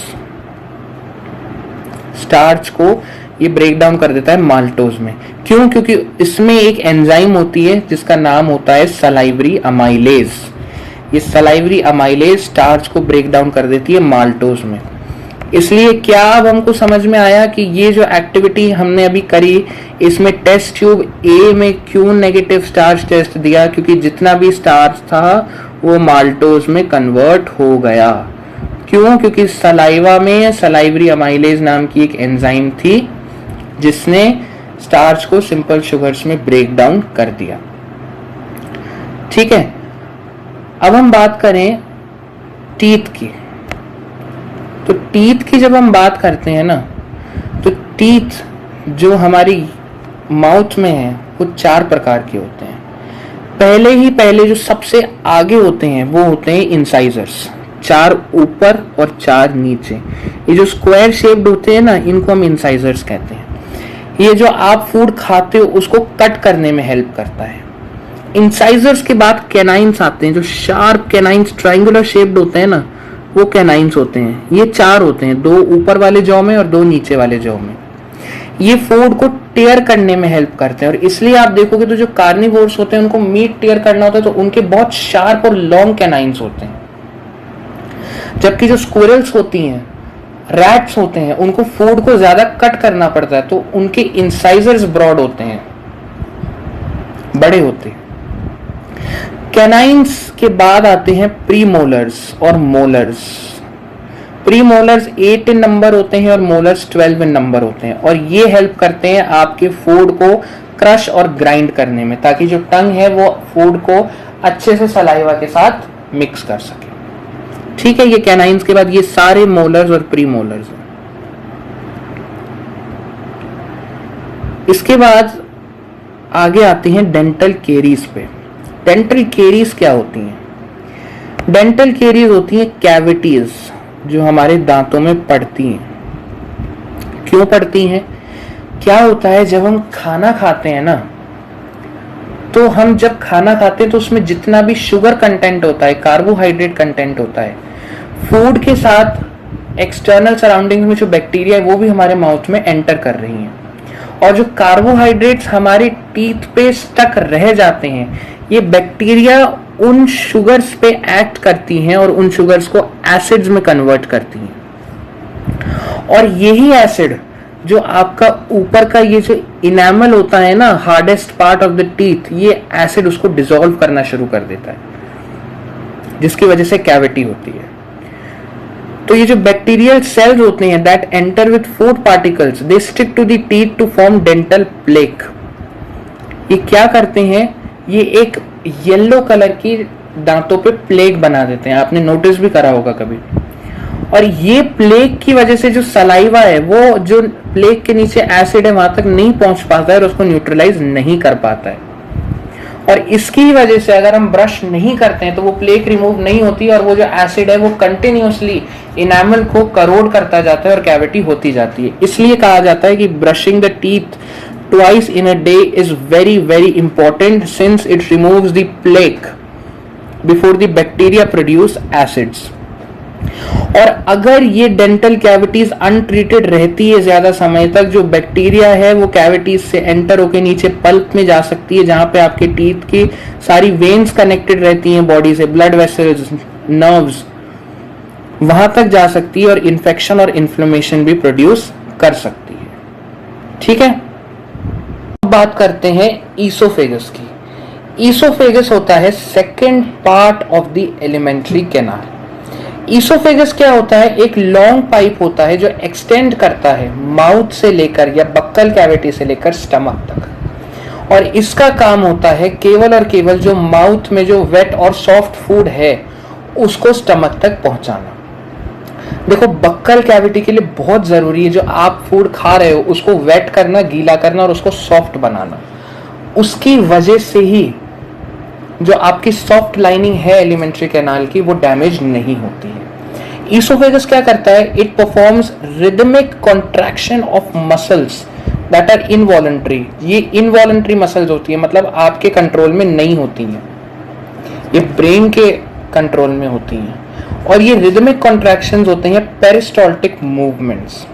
स्टार्च को ये ब्रेक डाउन कर देता है माल्टोज में। क्यों? क्योंकि इसमें एक एंजाइम होती है जिसका नाम होता है सलाइवरी अमाइलेज। ये सलाइवरी अमाइलेज स्टार्च को ब्रेक डाउन कर देती है माल्टोज में। इसलिए क्या अब हमको समझ में आया कि ये जो एक्टिविटी हमने अभी करी, इसमें टेस्ट ट्यूब ए में क्यों नेगेटिव स्टार्च टेस्ट दिया? क्योंकि जितना भी स्टार्च था वो माल्टोज में कन्वर्ट हो गया। क्यों? क्योंकि सलाइवा में सलाइवरी अमाइलेज नाम की एक एंजाइम थी जिसने स्टार्च को सिंपल शुगर्स में ब्रेक डाउन कर दिया। ठीक है, अब हम बात करें टीथ की। तो टीथ की जब हम बात करते हैं ना, तो टीथ जो हमारी माउथ में है वो 4 प्रकार के होते हैं। पहले जो सबसे आगे होते हैं वो होते हैं इंसाइजर्स, 4 ऊपर और 4 नीचे। ये जो स्क्वायर शेप्ड होते हैं ना, इनको हम इंसाइजर्स कहते हैं। ये जो आप फूड खाते हो उसको कट करने में हेल्प करता है। इंसाइजर्स के बाद कैनाइन्स आते हैं, जो शार्प कैनाइन्स ट्रायंगुलर शेप्ड होते हैं ना, वो कैनाइन्स होते हैं। ये 4 होते हैं, 2 ऊपर वाले जॉ में और 2 नीचे वाले जॉ में। ये फूड को टेयर करने में हेल्प करते हैं, और इसलिए आप देखोगे तो जो कार्निवोर्स होते हैं उनको मीट टेयर करना होता है तो उनके बहुत शार्प और लॉन्ग कैनाइन्स होते हैं। जबकि जो स्क्विरल्स होती हैं, रैट्स होते हैं, उनको फूड को ज्यादा कट करना पड़ता है तो उनके इंसाइजर्स ब्रॉड होते हैं, बड़े होते हैं। कैनाइन्स के बाद आते हैं प्रीमोलर्स और मोलर्स। प्रीमोलर्स 8 इन नंबर होते हैं और मोलर्स 12 इन नंबर होते हैं, और ये हेल्प करते हैं आपके फूड को क्रश और ग्राइंड करने में, ताकि जो टंग है वो फूड को अच्छे से सलाइवा के साथ मिक्स कर सके। ठीक है, ये कैनाइन्स के बाद ये सारे मोलर्स और प्रीमोलर्स हैं। इसके बाद आगे आते हैं डेंटल केरीज पे। डेंटल केरीज क्या होती हैं? डेंटल केरीज होती हैं कैविटीज जो हमारे दांतों में पड़ती हैं। क्यों पड़ती हैं? क्या होता है, जब हम खाना खाते हैं ना, तो हम जब खाना खाते हैं तो उसमें जितना भी शुगर कंटेंट होता है, कार्बोहाइड्रेट कंटेंट होता है, फूड के साथ एक्सटर्नल सराउंडिंग में जो बैक्टीरिया है वो भी हमारे माउथ में एंटर कर रही हैं, और जो कार्बोहाइड्रेट्स हमारे टीथ पे स्टक रह जाते हैं, ये बैक्टीरिया उन शुगर्स पे एक्ट करती हैं और उन शुगर्स को एसिड्स में कन्वर्ट करती हैं। और यही एसिड जो आपका ऊपर का ये जो इनेमल होता है ना, hardest part of the teeth, ये एसिड उसको डिसॉल्व करना शुरू कर देता है, जिसकी वजह से कैविटी होती है। तो ये जो बैक्टीरियल सेल्स होते हैं that enter with food particles, they stick to the teeth to form dental plaque. ये क्या करते हैं, ये एक येलो कलर की दांतों पे प्लेक बना देते हैं। आपने नोटिस भी करा होगा कभी। और ये प्लेक की वजह से जो सलाइवा है, वो जो प्लेक के नीचे एसिड है वहां तक नहीं पहुंच पाता है और उसको न्यूट्रलाइज नहीं कर पाता है। और इसकी वजह से अगर हम ब्रश नहीं करते हैं तो वो प्लेक रिमूव नहीं होती और वो जो एसिड है वो कंटिन्यूअसली इनेमल को करोड करता जाता है और कैविटी होती जाती है। इसलिए कहा जाता है कि brushing the teeth twice in a day is very very important since it removes the plaque before the bacteria produce acids. और अगर ये डेंटल कैविटीज अनट्रीटेड रहती है ज्यादा समय तक, जो बैक्टीरिया है वो कैविटीज से एंटर होके नीचे पल्प में जा सकती है, जहां पे आपके टीथ की सारी वेन्स कनेक्टेड रहती हैं बॉडी से, ब्लड वेसल्स, नर्व्स, वहां तक जा सकती है और इन्फेक्शन और इन्फ्लेमेशन भी प्रोड्यूस कर सकती है। ठीक है, अब बात करते हैं ईसोफेगस की। ईसोफेगस होता है second part of the alimentary canal. Oesophagus क्या होता है? एक लॉन्ग पाइप होता है जो एक्सटेंड करता है माउथ से लेकर या बक्कल कैविटी से लेकर स्टमक तक, और इसका काम होता है केवल और केवल जो माउथ में जो वेट और सॉफ्ट फूड है उसको स्टमक तक पहुंचाना। देखो, बक्कल कैविटी के लिए बहुत जरूरी है जो आप फूड खा रहे हो उसको वेट करना, गीला करना और उसको सॉफ्ट बनाना। उसकी वजह से ही जो आपकी सॉफ्ट लाइनिंग है एलिमेंट्री कैनाल की वो डैमेज नहीं होती है। ईसोफेगस क्या करता है? It performs rhythmic contraction of muscles that are involuntary. ये इनवॉलंटरी मसल्स होती है, मतलब आपके कंट्रोल में नहीं होती हैं, ये ब्रेन के कंट्रोल में होती हैं। और ये रिदमिक कॉन्ट्रैक्शंस होते हैं पेरिस्टाल्टिक मूवमेंट्स,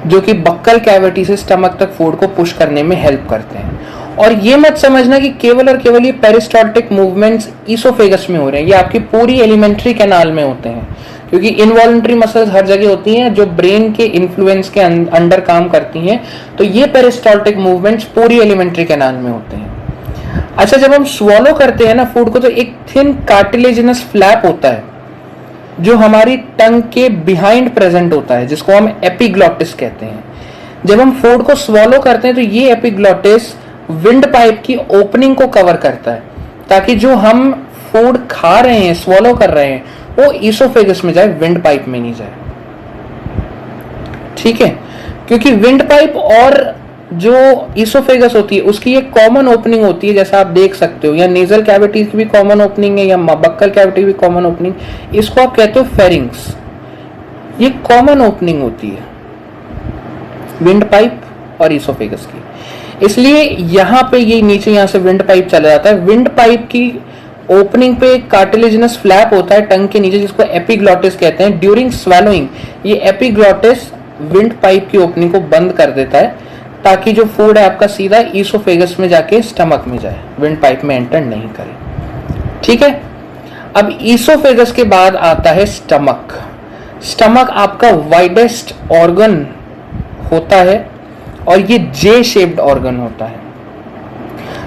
जो कि बक्कल कैविटी से स्टमक तक फूड को पुश करने में हेल्प करते हैं। और ये मत समझना कि केवल और केवल ये पेरिस्टाल्टिक मूवमेंट्स ईसोफेगस में हो रहे हैं, ये आपकी पूरी एलिमेंट्री कैनाल में होते हैं, क्योंकि इनवॉलंटरी मसल्स हर जगह होती हैं जो ब्रेन के इन्फ्लुएंस के अंडर काम करती हैं। तो ये पेरिस्टाल्टिक मूवमेंट्स पूरी एलिमेंट्री कैनाल में होते हैं। अच्छा, जब हम स्वॉलो करते हैं ना फूड को, तो एक थिन कार्टिलेजिनस फ्लैप होता है जो हमारी टंग के बिहाइंड प्रेजेंट होता है, जिसको हम एपिग्लॉटिस कहते हैं। जब हम फूड को स्वॉलो करते हैं तो ये एपिग्लॉटिस विंड पाइप की ओपनिंग को कवर करता है, ताकि जो हम फूड खा रहे हैं, स्वॉलो कर रहे हैं, वो ईसोफेगस में जाए, विंड पाइप में नहीं जाए। ठीक है, क्योंकि विंड पाइप और जो ईसोफेगस होती है उसकी एक कॉमन ओपनिंग होती है, जैसा आप देख सकते हो, या नेजल कैविटी की भी कॉमन ओपनिंग है, या बक्कल कैविटी भी कॉमन ओपनिंग, इसको आप कहते हो फेरिंग्स। ये कॉमन ओपनिंग होती है विंड पाइप और ईसोफेगस की, इसलिए यहां पे ये नीचे यहां से विंड पाइप चला जाता है। विंड पाइप की ओपनिंग पे एक कार्टिलेजिनस फ्लैप होता है टंग के नीचे, जिसको एपिग्लॉटिस कहते हैं। ड्यूरिंग स्वेलोइंग ये एपिग्लॉटिस विंड पाइप की ओपनिंग को बंद कर देता है, ताकि जो फूड है आपका सीधा ईसोफेगस में जाके स्टमक में जाए, विंड पाइप में एंटर नहीं करे। ठीक है, अब ईसोफेगस के बाद आता है स्टमक। स्टमक आपका वाइडेस्ट ऑर्गन होता है और ये जे शेप्ड ऑर्गन होता है।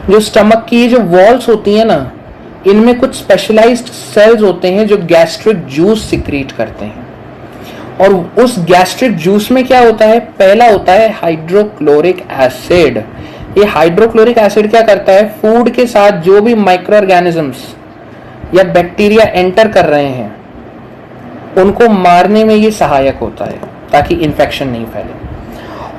जो स्टमक की जो वॉल्स होती है ना, इनमें कुछ स्पेशलाइज्ड सेल्स होते हैं जो गैस्ट्रिक जूस सिक्रीट करते हैं, और उस गैस्ट्रिक जूस में क्या होता है? पहला होता है हाइड्रोक्लोरिक एसिड। ये हाइड्रोक्लोरिक एसिड क्या करता है? फूड के साथ जो भी माइक्रो ऑर्गेनिजम्स या बैक्टीरिया एंटर कर रहे हैं उनको मारने में ये सहायक होता है, ताकि इन्फेक्शन नहीं फैले।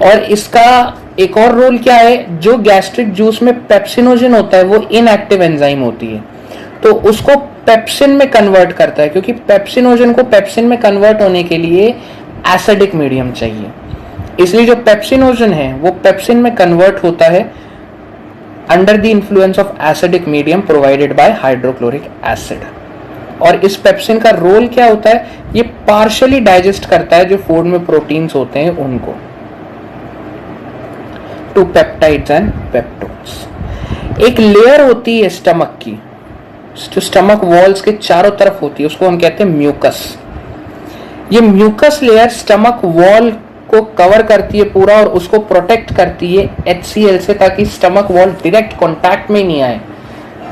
और इसका एक और रोल क्या है? जो गैस्ट्रिक जूस में पेप्सिनोजन होता है वो इनएक्टिव एंजाइम होती है, तो उसको पेप्सिन में कन्वर्ट करता है, क्योंकि पेप्सिनोजन को पेप्सिन में कन्वर्ट होने के लिए एसिडिक मीडियम चाहिए। इसलिए जो पेप्सिनोजन है वो पेप्सिन में कन्वर्ट होता है under the influence of acidic medium provided by hydrochloric acid. और इस पेप्सिन का रोल क्या होता है? ये पार्शियली डाइजेस्ट करता है जो फूड में प्रोटीन्स होते हैं उनको, टू पेप्टाइड्स एंड पेप्टोन्स। एक लेयर होती है स्टमक की, जो स्टमक वॉल्स के चारों तरफ होती है, उसको हम कहते हैं म्यूकस। ये म्यूकस लेयर स्टमक वॉल को कवर करती है पूरा और उसको प्रोटेक्ट करती है HCl से, ताकि स्टमक वॉल डायरेक्ट कांटेक्ट में नहीं आए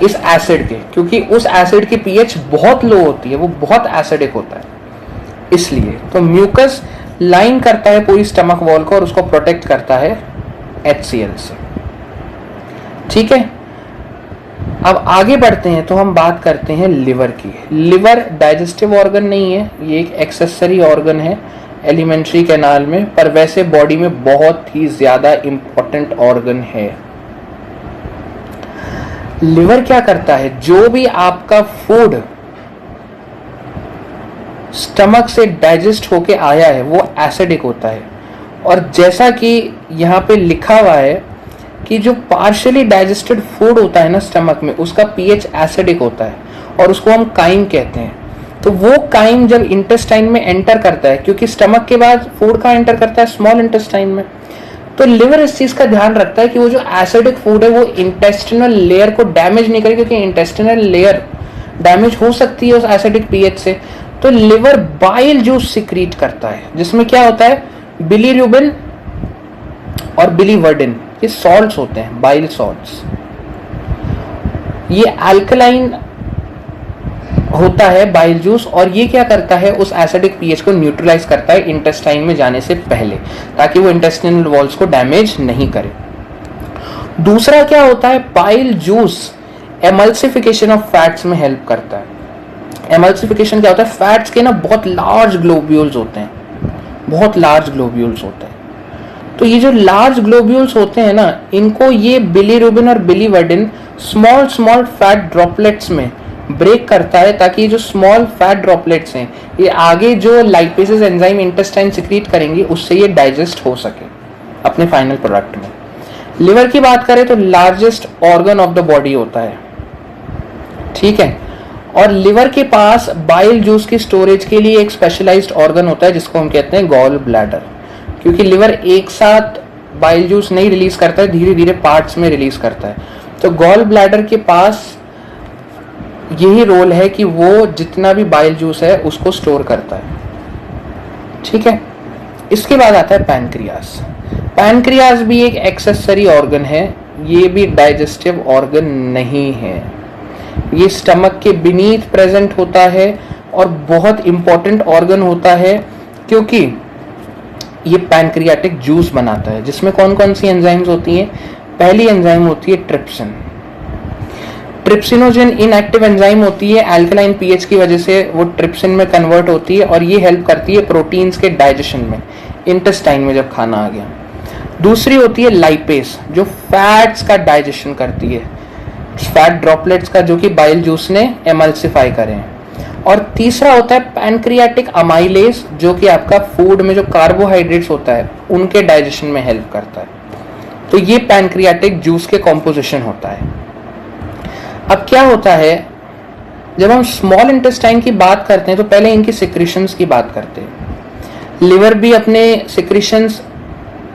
इस एसिड के, क्योंकि उस एसिड की pH बहुत लो होती है, वो बहुत एसिडिक होता है। इसलिए तो म्यूकस लाइन करता है पूरी स्टमक वॉल को और उसको प्रोटेक्ट करता है HCl से। ठीक है, अब आगे बढ़ते हैं तो हम बात करते हैं लिवर की। लिवर डाइजेस्टिव ऑर्गन नहीं है, ये एक एक्सेसरी ऑर्गन है एलिमेंट्री कैनाल में, पर वैसे बॉडी में बहुत ही ज्यादा इंपॉर्टेंट ऑर्गन है। लिवर क्या करता है? जो भी आपका फूड स्टमक से डाइजेस्ट होके आया है वो एसिडिक होता है, और जैसा कि यहाँ पे लिखा हुआ है कि जो पार्शियली डाइजेस्टेड फूड होता है ना स्टमक में, उसका पीएच एसिडिक होता है और उसको हम काइम कहते हैं। तो वो काइम जब इंटेस्टाइन में एंटर करता है, क्योंकि स्टमक के बाद फूड कहाँ एंटर करता है, स्मॉल इंटेस्टाइन में, तो लिवर इस चीज का ध्यान रखता है कि वो जो एसिडिक फूड है वो इंटेस्टिनल लेयर को डैमेज नहीं करे, क्योंकि इंटेस्टिनल लेयर डैमेज हो सकती है उस एसिडिक पीएच से। तो लिवर बाइल जूस सिक्रीट करता है, जिसमें क्या होता है, बिलीरुबिन और बिलीवर्डिन, ये सॉल्ट्स होते हैं, बाइल सॉल्ट्स। ये अल्कलाइन होता है बाइल जूस, और ये क्या करता है, उस एसिडिक पीएच को न्यूट्रलाइज करता है इंटेस्टाइन में जाने से पहले, ताकि वो इंटेस्टाइनल वॉल्स को डैमेज नहीं करे। दूसरा क्या होता है, bile juice emulsification of fats में हेल्प करता है। एमल्सिफिकेशन क्या होता है, फैट्स के ना बहुत लार्ज ग्लोब्यूल्स होते हैं, बहुत लार्ज ग्लोब्यूल्स होते हैं। तो ये जो लार्ज ग्लोब्यूल्स होते हैं ना, इनको ये बिलीरुबिन और biliverdin small small fat droplets में ब्रेक करता है, ताकि जो स्मॉल फैट ड्रॉपलेट्स हैं ये आगे जो लाइपेसेस एंजाइम इंटेस्टाइन सिक्रीट करेंगी, उससे ये डाइजेस्ट हो सके अपने फाइनल प्रोडक्ट में। लिवर की बात करें तो largest organ of the body होता है, ठीक है, और लिवर के पास बाइल जूस की स्टोरेज के लिए एक स्पेशलाइज्ड ऑर्गन होता है जिसको हम कहते हैं गॉल ब्लैडर, क्योंकि लिवर एक साथ बाइल जूस नहीं रिलीज करता है, धीरे धीरे पार्ट्स में रिलीज करता है। तो गॉल ब्लैडर के पास यही रोल है कि वो जितना भी बाइल जूस है उसको स्टोर करता है, ठीक है। इसके बाद आता है पैनक्रियास। पैनक्रियास भी एक एक्सेसरी ऑर्गन है, ये भी डाइजेस्टिव ऑर्गन नहीं है, ये स्टमक के बीनीथ प्रेजेंट होता है और बहुत इंपॉर्टेंट ऑर्गन होता है, क्योंकि ये पैनक्रियाटिक जूस बनाता है, जिसमें कौन कौन सी एंजाइम्स होती हैं। पहली एंजाइम होती है ट्रिप्सिन। ट्रिप्सिनोजेन इनएक्टिव एंजाइम होती है, अल्कलाइन पीएच की वजह से वो ट्रिप्सिन में कन्वर्ट होती है, और ये हेल्प करती है प्रोटीन्स के डाइजेशन में, इंटेस्टाइन में जब खाना आ गया। दूसरी होती है लाइपेस, जो फैट्स का डाइजेशन करती है, फैट ड्रॉपलेट्स का, जो कि बाइल जूस ने एमल्सिफाई करे हैं। और तीसरा होता है पैनक्रियाटिक अमाइलेज, जो कि आपका फूड में जो कार्बोहाइड्रेट्स होता है उनके डाइजेशन में हेल्प करता है। तो ये पैनक्रियाटिक जूस के कॉम्पोजिशन होता है। अब क्या होता है, जब हम स्मॉल इंटेस्टाइन की बात करते हैं तो पहले इनकी सिक्रीशंस की बात करते हैं। लिवर भी अपने सिक्रीशंस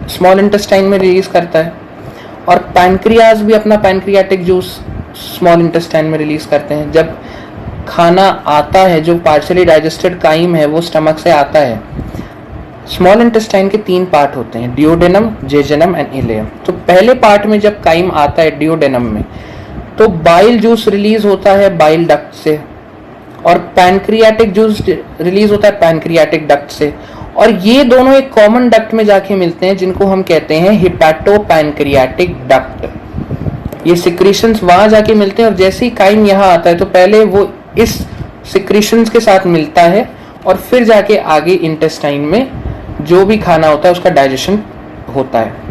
स्मॉल इंटेस्टाइन में रिलीज करता है, और पैनक्रियाज भी अपना पैनक्रियाटिक जूस स्मॉल इंटेस्टाइन में रिलीज करते हैं। जब खाना आता है, जो पार्शियली डाइजेस्टेड काइम है वो स्टमक से आता है, स्मॉल इंटेस्टाइन के 3 पार्ट होते हैं, डिओडेनम, जेजुनम एंड इलियम। तो पहले पार्ट में जब काइम आता है डिओडेनम में, तो बाइल जूस रिलीज होता है बाइल डक्ट से, और पैनक्रियाटिक जूस रिलीज होता है पैनक्रियाटिक डक्ट से, और ये दोनों एक कॉमन डक्ट में जाके मिलते हैं, जिनको हम कहते हैं हिपैटोपैनक्रियाटिक डक्ट। ये सिक्रीशंस वहां जाके मिलते हैं, और जैसे ही काइम यहाँ आता है तो पहले वो इस सिक्रीशंस के साथ मिलता है, और फिर जाके आगे इंटेस्टाइन में जो भी खाना होता है उसका डाइजेशन होता है।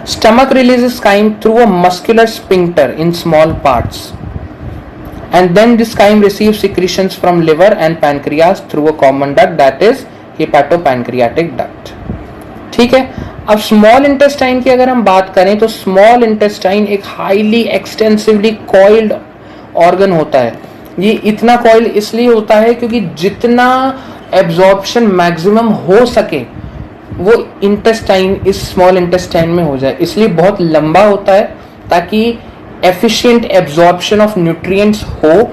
Stomach releases chyme through a muscular sphincter in small parts, and then this chyme receives secretions from liver and pancreas through a common duct, that is hepatopancreatic duct. ठीक है। अब स्मॉल इंटेस्टाइन की अगर हम बात करें तो स्मॉल इंटेस्टाइन एक हाईली एक्सटेंसिवली कॉइल्ड ऑर्गन होता है। ये इतना कॉइल्ड इसलिए होता है क्योंकि जितना एब्जॉर्प्शन मैक्सिमम हो सके वो इंटेस्टाइन, इस स्मॉल इंटेस्टाइन में हो जाए, इसलिए बहुत लंबा होता है ताकि एफिशिएंट एब्जॉर्प्शन ऑफ न्यूट्रिएंट्स हो।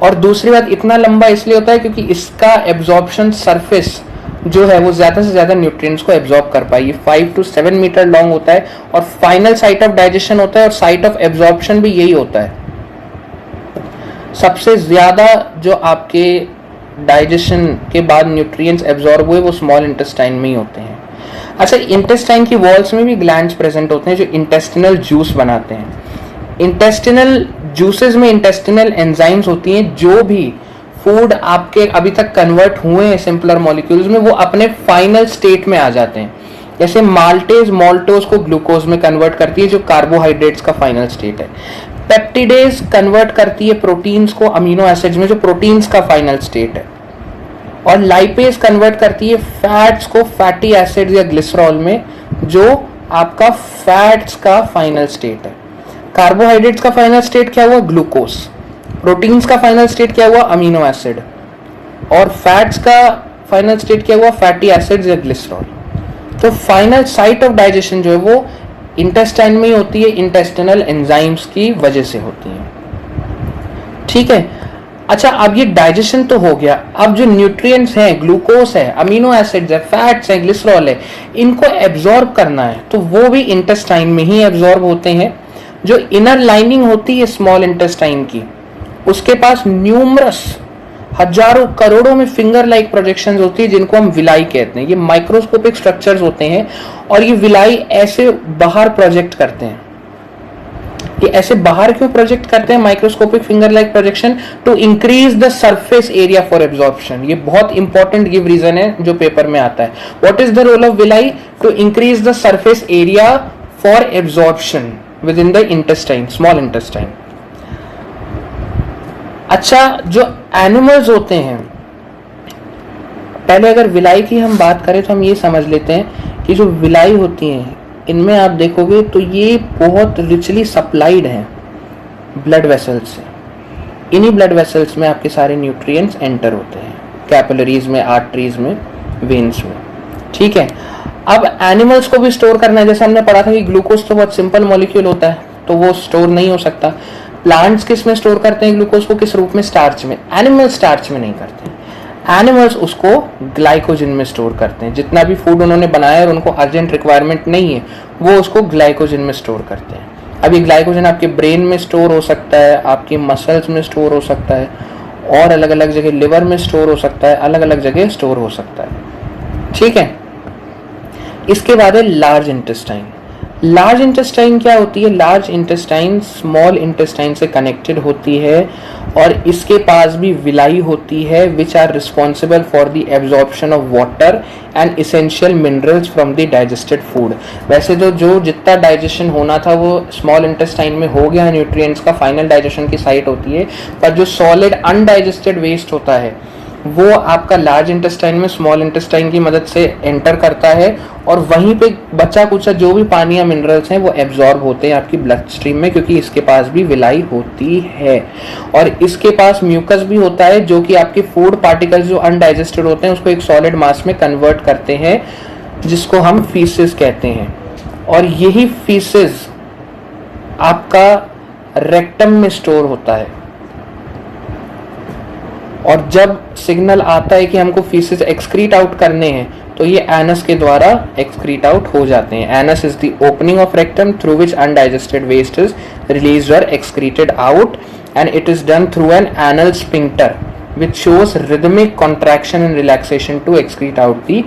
और दूसरी बात, इतना लंबा इसलिए होता है क्योंकि इसका एब्जॉर्प्शन सरफेस जो है वो ज्यादा से ज्यादा न्यूट्रिएंट्स को एब्जॉर्ब कर पाए। ये 5 to 7 मीटर लॉन्ग होता है, और फाइनल साइट ऑफ डाइजेशन होता है, और साइट ऑफ एब्जॉर्प्शन भी यही होता है। सबसे ज्यादा जो आपके डाइजेशन के बाद न्यूट्रिएंट्स एब्जॉर्ब हुए वो स्मॉल इंटेस्टाइन में ही होते हैं। अच्छा, इंटेस्टाइन की वॉल्स में भी ग्लैंड्स प्रेजेंट होते हैं जो इंटेस्टिनल जूस बनाते हैं। इंटेस्टिनल जूसेस में इंटेस्टिनल एंजाइम्स होती हैं, जो भी फूड आपके अभी तक कन्वर्ट हुए हैं सिंपलर मॉलिक्यूल्स में, वो अपने फाइनल स्टेट में आ जाते हैं। जैसे माल्टेज मॉल्टोज को ग्लूकोज में कन्वर्ट करती है, जो कार्बोहाइड्रेट्स का फाइनल स्टेट है। पेप्टिडेज कन्वर्ट करती है प्रोटीन्स को अमीनो एसिड्स में, जो प्रोटीन्स का फाइनल स्टेट है। और लाइपेज कन्वर्ट करती है फैट्स को फैटी एसिड्स या ग्लिसरॉल में, जो आपका फैट्स का फाइनल स्टेट है, कार्बोहाइड्रेट्स का फाइनल स्टेट क्या हुआ, ग्लूकोज, प्रोटीन्स का फाइनल स्टेट क्या हुआ, अमीनो एसिड, और फैट्स का फाइनल स्टेट क्या हुआ, फैटी एसिड्स या ग्लिसरॉल। तो फाइनल साइट ऑफ डाइजेशन जो है वो इंटेस्टाइन में ही होती है, इंटेस्टिनल एंजाइम्स की वजह से होती है। ठीक है, अच्छा अब ये डाइजेशन तो हो गया, अब जो न्यूट्रिएंट्स हैं, ग्लूकोज है, अमीनो एसिड्स है, फैट्स है, ग्लिसरॉल है, इनको एब्जॉर्ब करना है तो वो भी इंटेस्टाइन में ही एब्जॉर्ब होते हैं। जो इनर लाइनिंग होती है स्मॉल इंटेस्टाइन की, उसके पास न्यूमरस हजारों करोड़ों में फिंगर लाइक प्रोजेक्शंस होती है जिनको हम विलाई कहते हैं। ये माइक्रोस्कोपिक स्ट्रक्चर्स होते हैं और ये विलाई ऐसे बाहर प्रोजेक्ट करते हैं। ये ऐसे बाहर क्यों प्रोजेक्ट करते हैं microscopic finger like projection? To increase the surface area for absorption. ये बहुत इंपॉर्टेंट गिव रीजन है जो पेपर में आता है। What is the role of villi? To increase the surface area for absorption within the intestine, small intestine. अच्छा, जो animals होते हैं, पहले अगर विलाई की हम बात करें तो हम ये समझ लेते हैं कि जो विलाई होती हैं इनमें आप देखोगे तो ये बहुत रिचली सप्लाइड हैं ब्लड वेसल्स से। इन्हीं ब्लड वेसल्स में आपके सारे न्यूट्रिएंट्स एंटर होते हैं, कैपिलरीज में, आर्टरीज में, वेन्स में। ठीक है, अब एनिमल्स को भी स्टोर करना है। जैसे हमने पढ़ा था कि ग्लूकोज तो बहुत सिंपल मॉलिक्यूल होता है तो वो स्टोर नहीं हो सकता। प्लांट्स किस में स्टोर करते हैं ग्लूकोज को? किस रूप में? स्टार्च में। एनिमल स्टार्च में नहीं करते हैं, एनिमल्स उसको ग्लाइकोजन में स्टोर करते हैं। जितना भी फूड उन्होंने बनाया और उनको अर्जेंट रिक्वायरमेंट नहीं है वो उसको ग्लाइकोजन में स्टोर करते हैं। अब ये ग्लाइकोजन आपके ब्रेन में स्टोर हो सकता है, आपकी मसल्स में स्टोर हो सकता है, और अलग अलग जगह लिवर में स्टोर हो सकता है, अलग अलग जगह स्टोर हो सकता है। ठीक है, इसके बाद है लार्ज इंटेस्टाइन। लार्ज इंटेस्टाइन क्या होती है? लार्ज इंटेस्टाइन स्मॉल इंटेस्टाइन से कनेक्टेड होती है और इसके पास भी विलाई होती है which are responsible for the absorption of water and essential minerals from the digested food. वैसे तो जो जितना डाइजेशन होना था वो स्मॉल इंटेस्टाइन में हो गया, न्यूट्रिएंट्स का फाइनल डाइजेशन की साइट होती है, पर जो सॉलिड अनडाइजेस्टेड वेस्ट होता है वो आपका लार्ज इंटेस्टाइन में स्मॉल इंटेस्टाइन की मदद से एंटर करता है और वहीं पे बचा कुचा जो भी पानी या मिनरल्स हैं वो एब्जॉर्ब होते हैं आपकी ब्लड स्ट्रीम में, क्योंकि इसके पास भी विलाई होती है। और इसके पास म्यूकस भी होता है जो कि आपके फूड पार्टिकल्स जो अनडाइजेस्टेड होते हैं उसको एक सॉलिड मास में कन्वर्ट करते हैं, जिसको हम फीसेस कहते हैं। और यही फीसेस आपका रेक्टम में स्टोर होता है और जब सिग्नल आता है कि हमको फीसेस एक्सक्रीट आउट करने हैं तो ये एनस के द्वारा एक्सक्रीट आउट हो जाते हैं। Anus is the opening of rectum through which undigested waste is released और excreted out and it is done through an anal sphincter which shows rhythmic contraction and relaxation to excrete out the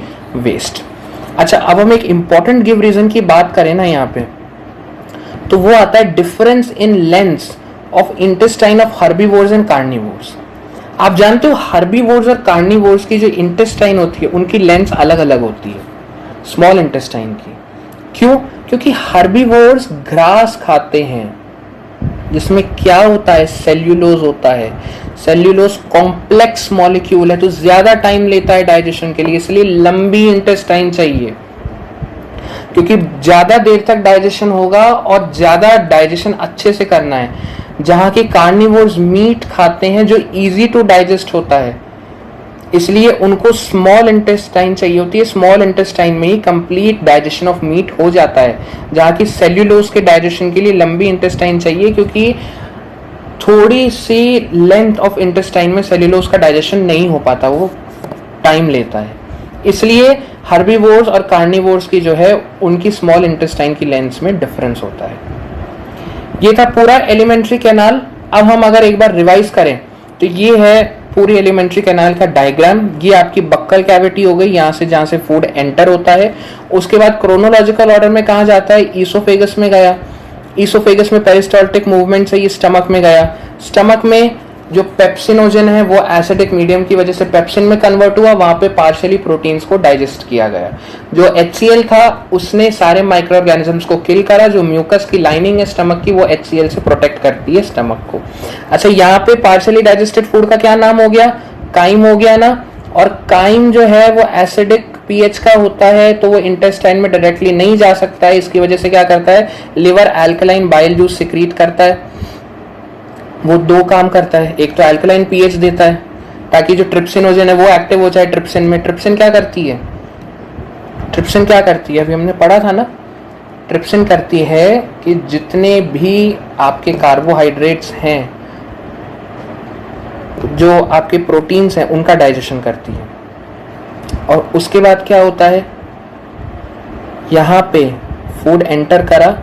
waste। अच्छा, अब हम एक important give reason की बात करें ना यहाँ पे, तो वो आता है difference in length of intestine of herbivores and carnivores। आप जानते हो herbivores और carnivores की जो intestine होती है उनकी लेंथ अलग अलग होती है स्मॉल इंटेस्टाइन की। क्यों? क्योंकि herbivores घास खाते हैं जिसमें क्या होता है? सेल्यूलोज होता है। सेल्यूलोज कॉम्प्लेक्स मॉलिक्यूल है तो ज्यादा टाइम लेता है डाइजेशन के लिए, इसलिए लंबी इंटेस्टाइन चाहिए, क्योंकि ज्यादा देर तक डाइजेशन होगा और ज्यादा डाइजेशन अच्छे से करना है। जहां के कार्निवोर्स मीट खाते हैं जो इजी टू डाइजेस्ट होता है, इसलिए उनको स्मॉल इंटेस्टाइन चाहिए होती है। स्मॉल इंटेस्टाइन में ही कंप्लीट डाइजेशन ऑफ मीट हो जाता है, जहाँ की सेल्यूलोज के डाइजेशन के लिए लंबी इंटेस्टाइन चाहिए, क्योंकि थोड़ी सी लेंथ ऑफ इंटेस्टाइन में सेल्यूलोज का डाइजेशन नहीं हो पाता, वो टाइम लेता है। इसलिए हर्बीवोर्स और कार्निवोर्स की जो है उनकी स्मॉल इंटेस्टाइन की लेंथ में डिफरेंस होता है। ये था पूरा एलिमेंट्री कैनाल। अब हम अगर एक बार रिवाइज करें तो ये है पूरी एलिमेंट्री कैनाल का डायग्राम। ये आपकी बक्कल कैविटी हो गई, यहाँ से जहाँ से फूड एंटर होता है। उसके बाद क्रोनोलॉजिकल ऑर्डर में कहाँ जाता है? ईसोफेगस में गया। ईसोफेगस में पेरिस्टाल्टिक मूवमेंट से ये स्टमक में गया। स्टमक में जो पेप्सिनोजन है वो एसिडिक मीडियम की वजह से पेप्सिन में कन्वर्ट हुआ, वहां पे पार्शियली प्रोटीन्स को डाइजेस्ट किया गया। जो HCl था उसने सारे माइक्रो ऑर्गेनिजम्स को किल करा। जो म्यूकस की लाइनिंग है स्टमक की वो HCl से प्रोटेक्ट करती है स्टमक को। अच्छा, यहाँ पे पार्शियली डाइजेस्टेड फूड का क्या नाम हो गया? काइम हो गया ना। और काइम जो है वो एसिडिक पीएच का होता है, तो वो इंटेस्टाइन में डायरेक्टली नहीं जा सकता है। इसकी वजह से क्या करता है, liver alkaline bile juice secrete करता है। वो दो काम करता है, एक तो अल्कलाइन पीएच देता है ताकि जो ट्रिप्सिनोजेन है वो एक्टिव हो जाए ट्रिप्सिन में। ट्रिप्सिन क्या करती है, ट्रिप्सिन क्या करती है, अभी हमने पढ़ा था ना, ट्रिप्सिन करती है कि जितने भी आपके कार्बोहाइड्रेट्स हैं, जो आपके प्रोटीन्स हैं, उनका डाइजेशन करती है। और उसके बाद क्या होता है, यहाँ पे फूड एंटर करा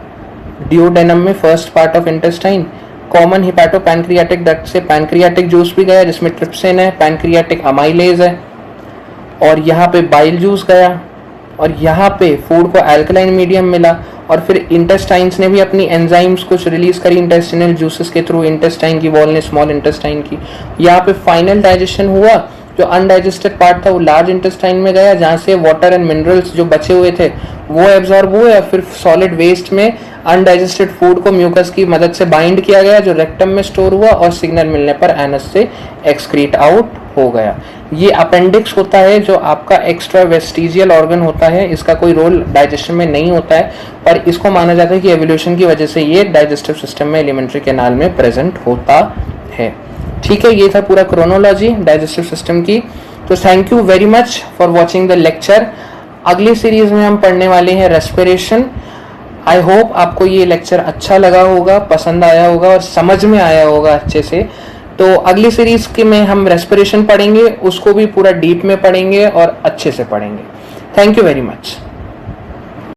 डिओडेनम में, first part of intestine, common hepato pancreatic duct से पैनक्रियाटिक जूस भी गया जिसमें ट्रिप्सिन है, पैनक्रियाटिक अमाइलेज है, और यहाँ पे बाइल जूस गया, और यहाँ पे फूड को अल्कलाइन मीडियम मिला, और फिर इंटेस्टाइन्स ने भी अपनी एंजाइम्स कुछ रिलीज करी इंटेस्टिनल जूसेस के थ्रू, इंटेस्टाइन की वॉल ने स्मॉल इंटेस्टाइन की। यहाँ पे फाइनल डाइजेशन हुआ, जो अनडाइजेस्टेड पार्ट था वो लार्ज इंटेस्टाइन में गया, जहाँ से वाटर एंड मिनरल्स जो बचे हुए थे वो एब्जॉर्ब हुए, और फिर सॉलिड वेस्ट में अनडाइजेस्टेड फूड को म्यूकस की मदद से बाइंड किया गया, जो रेक्टम में स्टोर हुआ, और सिग्नल मिलने पर एनस से एक्सक्रीट आउट हो गया। ये अपेंडिक्स होता है जो आपका एक्स्ट्रा वेस्टिजियल ऑर्गन होता है, इसका कोई रोल डाइजेशन में नहीं होता है, पर इसको माना जाता है कि एवोल्यूशन की वजह से ये डाइजेस्टिव सिस्टम में एलिमेंट्री कैनाल में प्रेजेंट होता है। ठीक है, ये था पूरा क्रोनोलॉजी डाइजेस्टिव सिस्टम की। तो thank you very much for watching the lecture. अगली सीरीज में हम पढ़ने वाले हैं रेस्पिरेशन। आई होप आपको ये लेक्चर अच्छा लगा होगा, पसंद आया होगा और समझ में आया होगा अच्छे से। तो अगली सीरीज के में हम रेस्पिरेशन पढ़ेंगे, उसको भी पूरा डीप में पढ़ेंगे और अच्छे से पढ़ेंगे। Thank you very much.